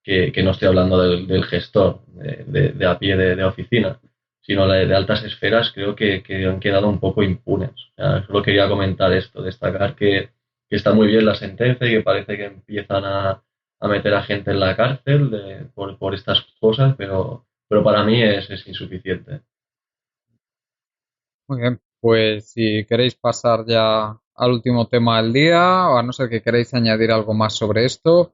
que no estoy hablando del gestor de a pie de oficina, sino de altas esferas, creo que han quedado un poco impunes. O sea, solo quería comentar esto, destacar que está muy bien la sentencia y que parece que empiezan a meter a gente en la cárcel por estas cosas, pero para mí es insuficiente. Muy bien, pues si queréis pasar ya al último tema del día, o a no ser que queréis añadir algo más sobre esto,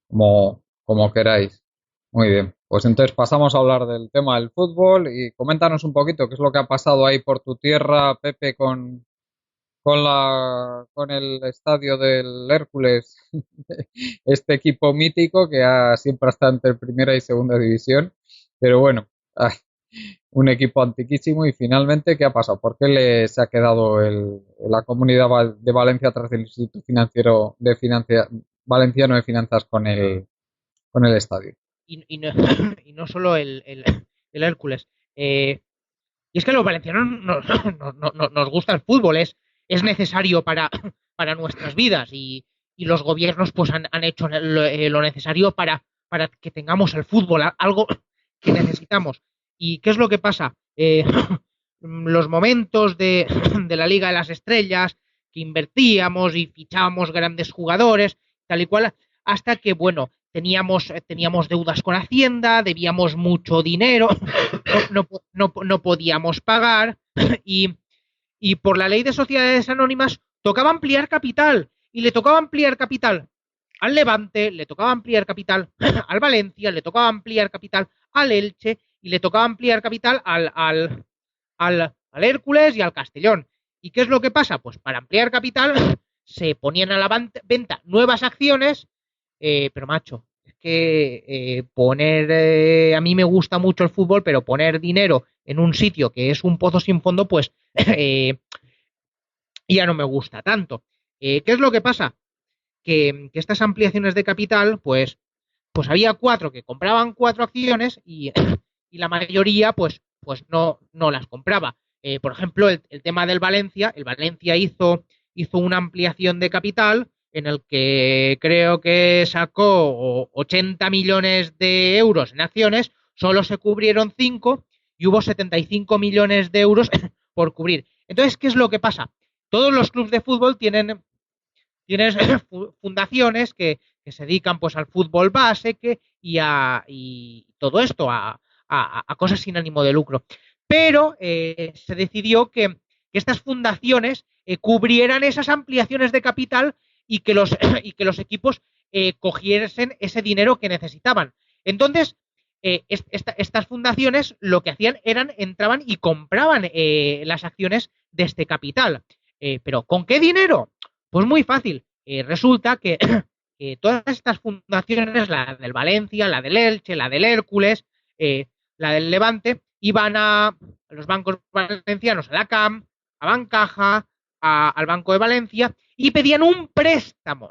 como queráis. Muy bien, pues entonces pasamos a hablar del tema del fútbol y coméntanos un poquito qué es lo que ha pasado ahí por tu tierra, Pepe, con el estadio del Hércules, este equipo mítico que siempre está entre primera y segunda división, pero bueno, un equipo antiquísimo. Y finalmente, ¿qué ha pasado? ¿Por qué se ha quedado la Comunidad de Valencia tras el Instituto Financiero Valenciano de Finanzas con el estadio? Y no, y no solo el Hércules. Y es que a los valencianos nos gusta el fútbol, es necesario para nuestras vidas y los gobiernos pues han hecho lo necesario para que tengamos el fútbol, algo que necesitamos. ¿Y qué es lo que pasa? Los momentos de la Liga de las Estrellas, que invertíamos y fichábamos grandes jugadores, tal y cual, hasta que, bueno, teníamos deudas con Hacienda, debíamos mucho dinero, no podíamos pagar y por la ley de sociedades anónimas tocaba ampliar capital y le tocaba ampliar capital al Levante, le tocaba ampliar capital al Valencia, le tocaba ampliar capital al Elche y le tocaba ampliar capital al Hércules y al Castellón. ¿Y qué es lo que pasa? Pues para ampliar capital se ponían a la venta nuevas acciones, pero macho, es que a mí me gusta mucho el fútbol, pero poner dinero en un sitio que es un pozo sin fondo, pues ya no me gusta tanto. ¿Qué es lo que pasa? Que estas ampliaciones de capital, pues había 4 que compraban 4 acciones y la mayoría pues no las compraba. Por ejemplo, el tema del Valencia, el Valencia hizo una ampliación de capital en el que creo que sacó 80 millones de euros en acciones, solo se cubrieron 5 y hubo 75 millones de euros por cubrir. Entonces, ¿qué es lo que pasa? Todos los clubes de fútbol tienen fundaciones que se dedican pues al fútbol base y todo esto a cosas sin ánimo de lucro. Pero se decidió que estas fundaciones cubrieran esas ampliaciones de capital y que los equipos cogiesen ese dinero que necesitaban. Entonces, estas fundaciones lo que hacían entraban y compraban las acciones de este capital. ¿Pero con qué dinero? Pues muy fácil. Resulta que todas estas fundaciones, la del Valencia, la del Elche, la del Hércules, la del Levante, iban a los bancos valencianos, a la CAM, a Bancaja, al Banco de Valencia, y pedían un préstamo,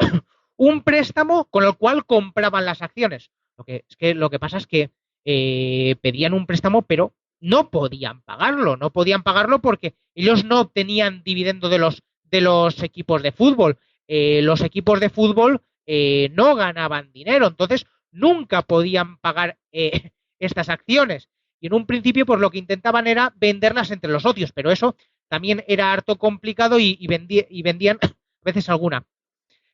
un préstamo con el cual compraban las acciones. Lo que pasa es que pedían un préstamo, pero no podían pagarlo porque ellos no obtenían dividendo de los equipos de fútbol. Los equipos de fútbol no ganaban dinero, entonces nunca podían pagar estas acciones. Y en un principio, pues lo que intentaban era venderlas entre los socios, pero eso también era harto complicado y vendían a veces alguna.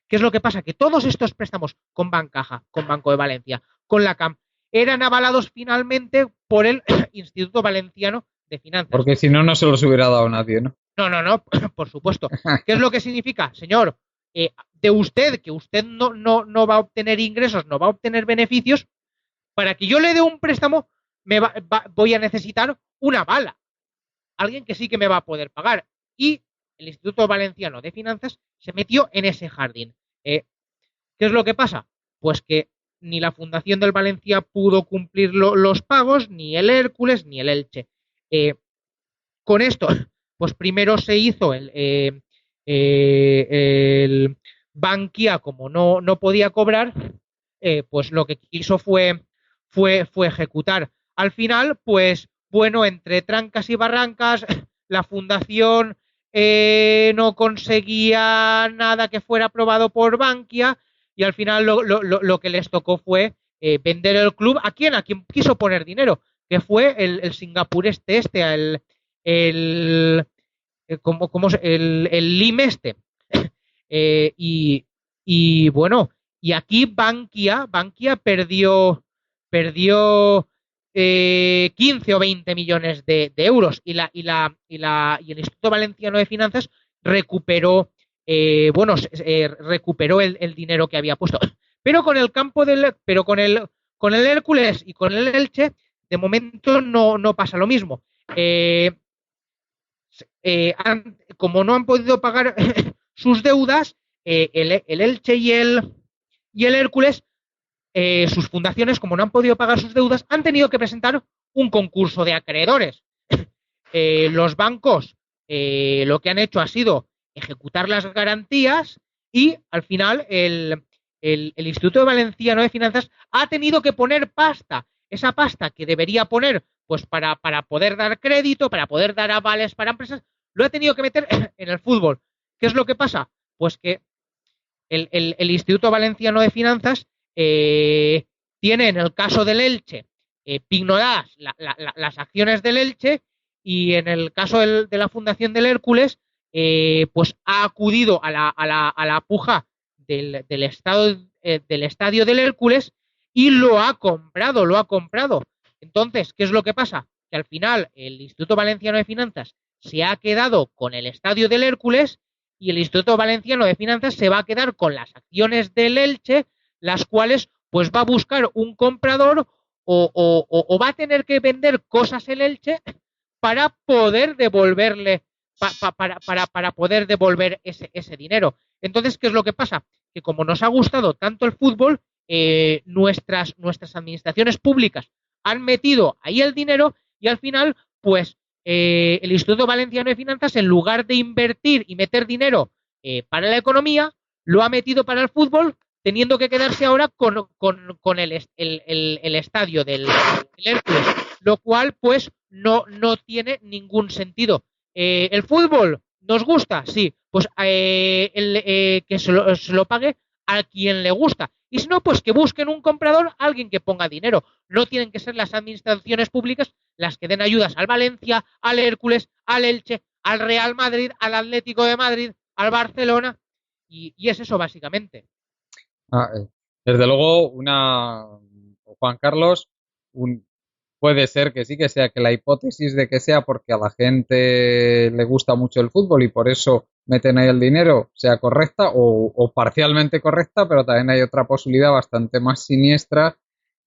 ¿Qué es lo que pasa? Que todos estos préstamos con Bancaja, con Banco de Valencia, con la CAM, eran avalados finalmente por el Instituto Valenciano de Finanzas. Porque si no, no se los hubiera dado nadie, ¿no? No, por supuesto. ¿Qué es lo que significa, señor? De usted, que usted no va a obtener ingresos, no va a obtener beneficios, para que yo le dé un préstamo, voy a necesitar una bala. Alguien que sí que me va a poder pagar. Y el Instituto Valenciano de Finanzas se metió en ese jardín. ¿Qué es lo que pasa? Pues que ni la Fundación del Valencia pudo cumplir los pagos, ni el Hércules, ni el Elche. Con esto, pues primero se hizo el Bankia, como no podía cobrar, pues lo que quiso fue ejecutar. Al final, pues bueno, entre trancas y barrancas, la fundación no conseguía nada que fuera aprobado por Bankia y al final lo que les tocó fue vender el club. ¿A quién? A quien quiso poner dinero, que fue el Singapur el LIM y bueno, y aquí Bankia perdió 15 o 20 millones de euros y el Instituto Valenciano de Finanzas recuperó recuperó el dinero que había puesto. Pero con con el Hércules y con el Elche, de momento no pasa lo mismo. Como no han podido pagar sus deudas, el Elche y el Hércules, sus fundaciones, como no han podido pagar sus deudas, han tenido que presentar un concurso de acreedores. Los bancos lo que han hecho ha sido ejecutar las garantías y al final el Instituto Valenciano de Finanzas ha tenido que poner pasta. Esa pasta que debería poner pues para poder dar crédito, para poder dar avales para empresas, lo ha tenido que meter en el fútbol. ¿Qué es lo que pasa? Pues que el Instituto Valenciano de Finanzas tiene, en el caso del Elche, pignoradas las acciones del Elche, y en el caso de la Fundación del Hércules, pues ha acudido a la puja del estadio del Hércules y lo ha comprado. Entonces, ¿qué es lo que pasa? Que al final el Instituto Valenciano de Finanzas se ha quedado con el estadio del Hércules y el Instituto Valenciano de Finanzas se va a quedar con las acciones del Elche, las cuales pues va a buscar un comprador o va a tener que vender cosas el Elche para poder devolverle para poder devolver ese dinero. Entonces, ¿qué es lo que pasa? Que como nos ha gustado tanto el fútbol, nuestras administraciones públicas han metido ahí el dinero y al final, pues el Instituto Valenciano de Finanzas, en lugar de invertir y meter dinero para la economía, lo ha metido para el fútbol, teniendo que quedarse ahora con el estadio del Hércules, lo cual pues no tiene ningún sentido. ¿El fútbol nos gusta? Sí, pues que se lo pague a quien le gusta. Y si no, pues que busquen un comprador, alguien que ponga dinero. No tienen que ser las administraciones públicas las que den ayudas al Valencia, al Hércules, al Elche, al Real Madrid, al Atlético de Madrid, al Barcelona. Y es eso, básicamente. Desde luego, Juan Carlos, puede ser que sí, que sea que la hipótesis de que sea porque a la gente le gusta mucho el fútbol y por eso meten ahí el dinero sea correcta o parcialmente correcta, pero también hay otra posibilidad bastante más siniestra,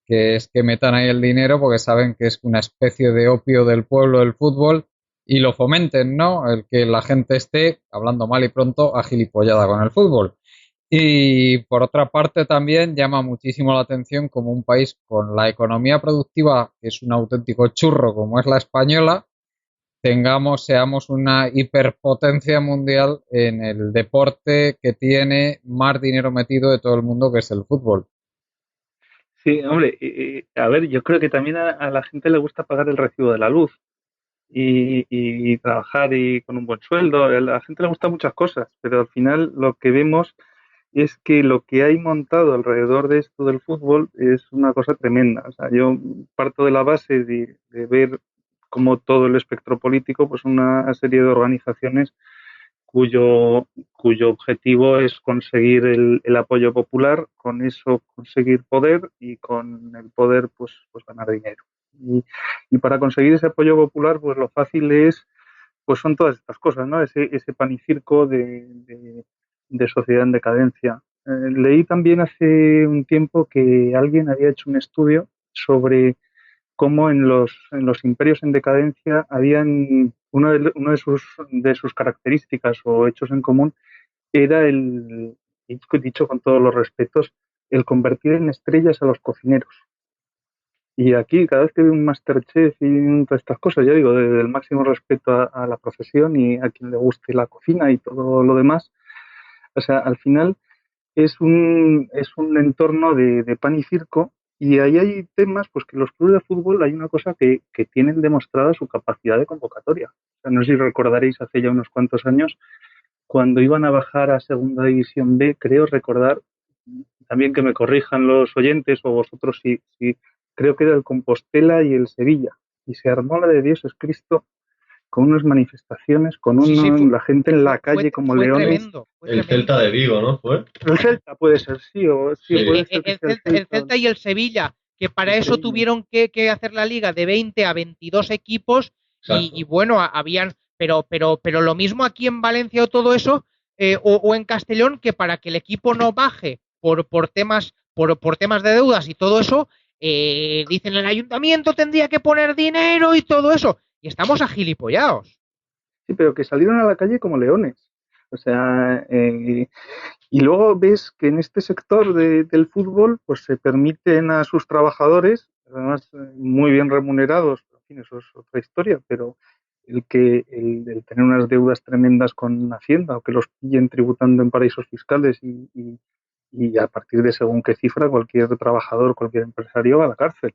que es que metan ahí el dinero porque saben que es una especie de opio del pueblo del fútbol y lo fomenten, ¿no? El que la gente esté, hablando mal y pronto, agilipollada con el fútbol. Y por otra parte también llama muchísimo la atención como un país con la economía productiva, que es un auténtico churro como es la española, seamos una hiperpotencia mundial en el deporte que tiene más dinero metido de todo el mundo, que es el fútbol. Sí, hombre, a ver, yo creo que también a la gente le gusta pagar el recibo de la luz y trabajar y con un buen sueldo. A la gente le gustan muchas cosas, pero al final lo que vemos es que lo que hay montado alrededor de esto del fútbol es una cosa tremenda. O sea, yo parto de la base de ver como todo el espectro político, pues una serie de organizaciones cuyo objetivo es conseguir el apoyo popular, con eso conseguir poder y con el poder pues ganar dinero. Y para conseguir ese apoyo popular, pues lo fácil es, pues son todas estas cosas, ¿no? Ese pan y circo de sociedad en decadencia. Leí también hace un tiempo que alguien había hecho un estudio sobre cómo en los imperios en decadencia habían uno de sus características o hechos en común era dicho con todos los respetos, el convertir en estrellas a los cocineros. Y aquí, cada vez que veo un Masterchef y todas estas cosas, ya digo, desde el máximo respeto a la profesión y a quien le guste la cocina y todo lo demás, o sea, al final es un entorno de pan y circo, y ahí hay temas, pues que los clubes de fútbol hay una cosa que tienen demostrada su capacidad de convocatoria. O sea, no sé si recordaréis hace ya unos cuantos años, cuando iban a bajar a Segunda División B, creo recordar, también que me corrijan los oyentes o vosotros si creo que era el Compostela y el Sevilla. Y se armó la de Dios es Cristo con unas manifestaciones, con la gente en la calle como fue leones. Tremendo, el Celta de Vigo, ¿no? ¿Fue? El Celta puede ser, sí, puede ser el Celta y el Sevilla, que para eso tuvieron que hacer la liga de 20 a 22 equipos y bueno, habían, pero lo mismo aquí en Valencia o todo eso, o en Castellón, que para que el equipo no baje por temas de deudas y todo eso, dicen el ayuntamiento tendría que poner dinero y todo eso. Y estamos agilipollados. Sí, pero que salieron a la calle como leones. O sea, y luego ves que en este sector del fútbol pues se permiten a sus trabajadores, además muy bien remunerados, en fin, eso es otra historia, pero el tener unas deudas tremendas con Hacienda o que los pillen tributando en paraísos fiscales y a partir de según qué cifra cualquier trabajador, cualquier empresario va a la cárcel.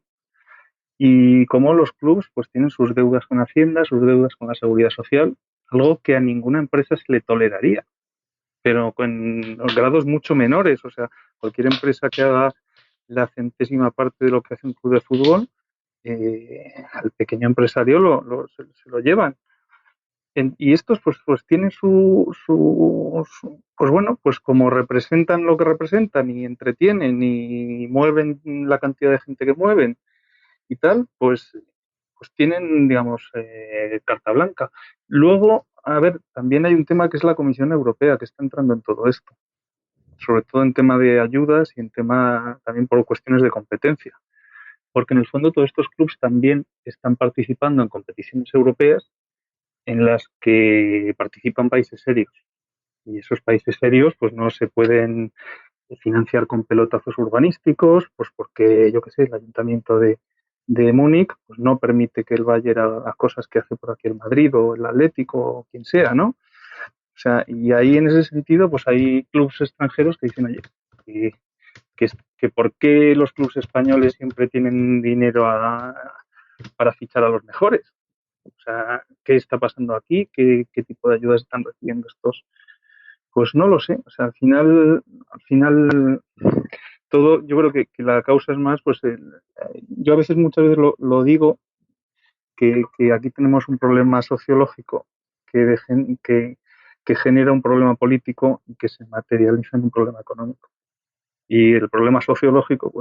Y como los clubes pues tienen sus deudas con Hacienda, sus deudas con la Seguridad Social, algo que a ninguna empresa se le toleraría, pero con grados mucho menores. O sea, cualquier empresa que haga la centésima parte de lo que hace un club de fútbol, al pequeño empresario se lo llevan. Y estos pues tienen pues bueno, pues como representan lo que representan y entretienen y mueven la cantidad de gente que mueven y tal, pues tienen, digamos, carta blanca. Luego, a ver, también hay un tema que es la Comisión Europea que está entrando en todo esto, sobre todo en tema de ayudas y en tema también por cuestiones de competencia, porque en el fondo todos estos clubes también están participando en competiciones europeas en las que participan países serios, y esos países serios pues no se pueden financiar con pelotazos urbanísticos, pues porque, yo qué sé, el ayuntamiento de Múnich pues no permite que el Bayern haga cosas que hace por aquí el Madrid o el Atlético o quien sea, ¿no? O sea, y ahí en ese sentido pues hay clubes extranjeros que dicen, oye, que por qué los clubes españoles siempre tienen dinero para fichar a los mejores. O sea, ¿qué está pasando aquí? ¿Qué tipo de ayudas están recibiendo estos? Pues no lo sé. O sea, al final todo, yo creo que la causa es más, pues yo a veces, muchas veces lo digo, que aquí tenemos un problema sociológico que genera un problema político y que se materializa en un problema económico. Y el problema sociológico,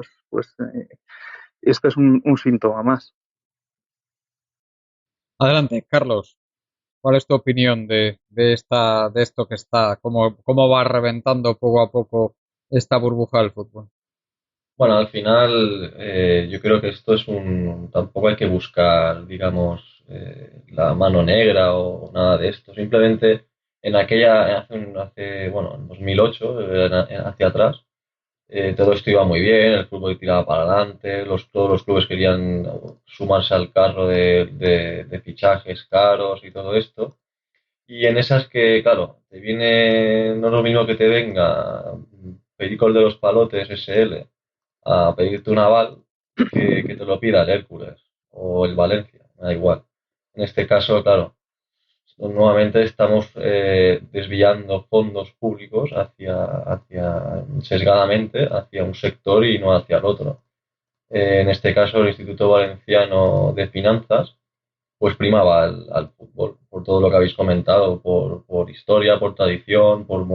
este es un síntoma más. Adelante, Carlos. ¿Cuál es tu opinión de esto que está, cómo va reventando poco a poco esta burbuja del fútbol? Bueno, al final yo creo que esto tampoco hay que buscar, digamos, la mano negra o nada de esto. Simplemente bueno, en 2008, hacia atrás, todo esto iba muy bien, el fútbol tiraba para adelante, todos los clubes querían sumarse al carro de fichajes caros y todo esto. Y en esas que, claro, no es lo mismo que te venga Pericos de los Palotes SL a pedirte un aval que te lo pida el Hércules o el Valencia, me da igual. En este caso, claro, nuevamente estamos desviando fondos públicos sesgadamente hacia un sector y no hacia el otro. En este caso, el Instituto Valenciano de Finanzas pues primaba al fútbol, por todo lo que habéis comentado, por historia, por tradición, por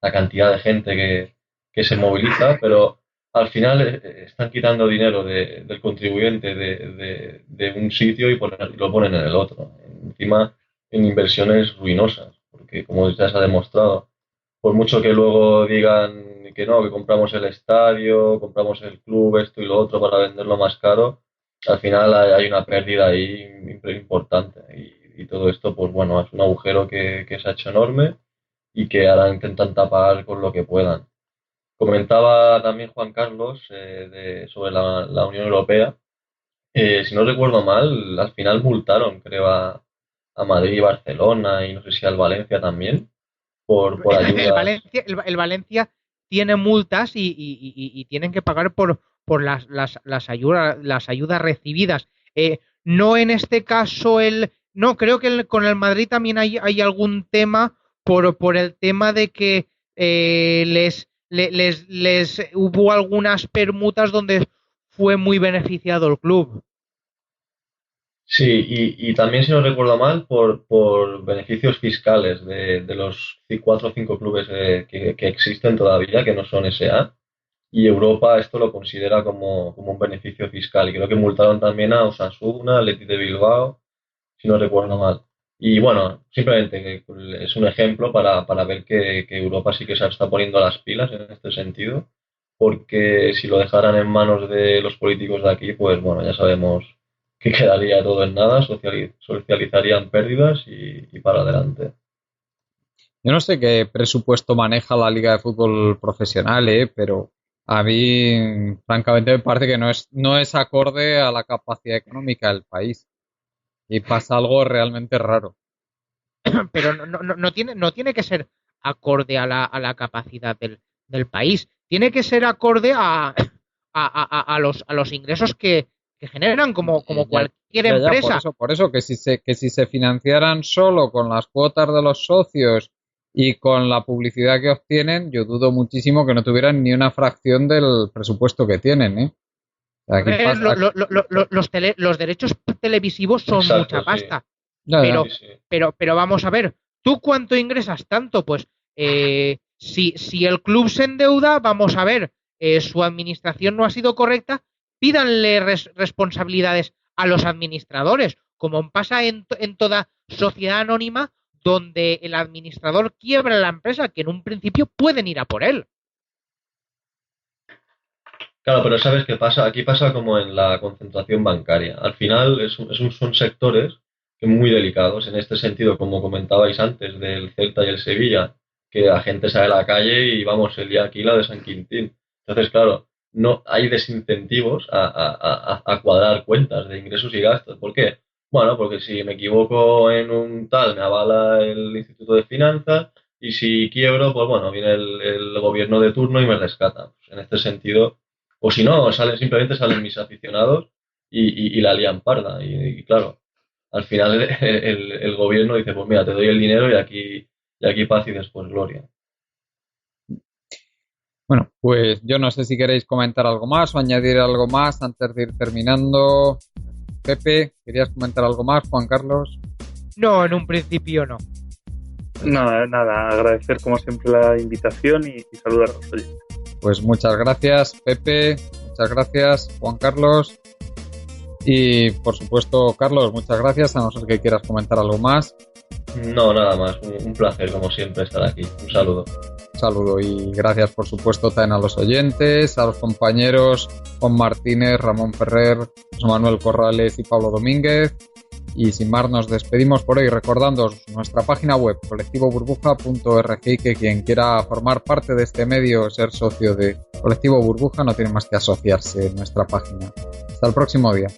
la cantidad de gente que se moviliza, pero al final están quitando dinero del contribuyente de un sitio y lo ponen en el otro. Encima, en inversiones ruinosas, porque como ya se ha demostrado, por mucho que luego digan que no, que compramos el estadio, compramos el club, esto y lo otro para venderlo más caro, al final hay una pérdida ahí importante. Y todo esto, pues bueno, es un agujero que se ha hecho enorme y que ahora intentan tapar con lo que puedan. Comentaba también Juan Carlos sobre la Unión Europea. Si no recuerdo mal, al final multaron, creo, a Madrid y Barcelona y no sé si al Valencia también, por ayudas. El Valencia tiene multas y tienen que pagar por las ayudas recibidas. No en este caso no, creo que con el Madrid también hay algún tema por el tema de que les hubo algunas permutas donde fue muy beneficiado el club. Sí, y también, si no recuerdo mal, por beneficios fiscales de los 4 o 5 clubes que existen todavía, que no son SA, y Europa esto lo considera como un beneficio fiscal. Y creo que multaron también a Osasuna, Athletic de Bilbao, si no recuerdo mal. Y bueno, simplemente es un ejemplo para ver que Europa sí que se está poniendo las pilas en este sentido, porque si lo dejaran en manos de los políticos de aquí, pues bueno, ya sabemos que quedaría todo en nada, socializarían pérdidas y para adelante. Yo no sé qué presupuesto maneja la Liga de Fútbol Profesional, pero a mí, francamente, me parece que no es acorde a la capacidad económica del país. Y pasa algo realmente raro. Pero no tiene que ser acorde a la capacidad del país. Tiene que ser acorde a los ingresos que generan como cualquier empresa. Por eso que si se financiaran solo con las cuotas de los socios y con la publicidad que obtienen, yo dudo muchísimo que no tuvieran ni una fracción del presupuesto que tienen, ¿eh? Los derechos televisivos son mucha pasta. Sí. Pero vamos a ver, ¿tú cuánto ingresas tanto? Pues si el club se endeuda, vamos a ver, su administración no ha sido correcta, pídanle responsabilidades a los administradores, como pasa en toda sociedad anónima donde el administrador quiebra la empresa, que en un principio pueden ir a por él. Claro, pero ¿sabes qué pasa? Aquí pasa como en la concentración bancaria. Al final son sectores muy delicados en este sentido, como comentabais antes, del Celta y el Sevilla, que la gente sale a la calle y vamos, el día aquí la de San Quintín. Entonces, claro, no hay desincentivos a cuadrar cuentas de ingresos y gastos. ¿Por qué? Bueno, porque si me equivoco en un tal, me avala el Instituto de Finanzas, y si quiebro, pues bueno, viene el gobierno de turno y me rescata. Pues en este sentido, o si no, simplemente salen mis aficionados y la lían parda. Y claro, al final el gobierno dice, pues mira, te doy el dinero y aquí paz y después gloria. Bueno, pues yo no sé si queréis comentar algo más o añadir algo más antes de ir terminando. Pepe, ¿querías comentar algo más, Juan Carlos? No, en un principio no. Nada, agradecer como siempre la invitación y saludar a los oyentes. Pues muchas gracias, Pepe, muchas gracias, Juan Carlos. Y por supuesto, Carlos, muchas gracias, a no ser que quieras comentar algo más. No, nada más, un placer como siempre estar aquí. Un saludo. Saludo y gracias por supuesto también a los oyentes, a los compañeros Juan Martínez, Ramón Ferrer, José Manuel Corrales y Pablo Domínguez. Y sin más nos despedimos por hoy recordándoos nuestra página web colectivoburbuja.org, y que quien quiera formar parte de este medio, ser socio de Colectivo Burbuja, no tiene más que asociarse en nuestra página. Hasta el próximo día.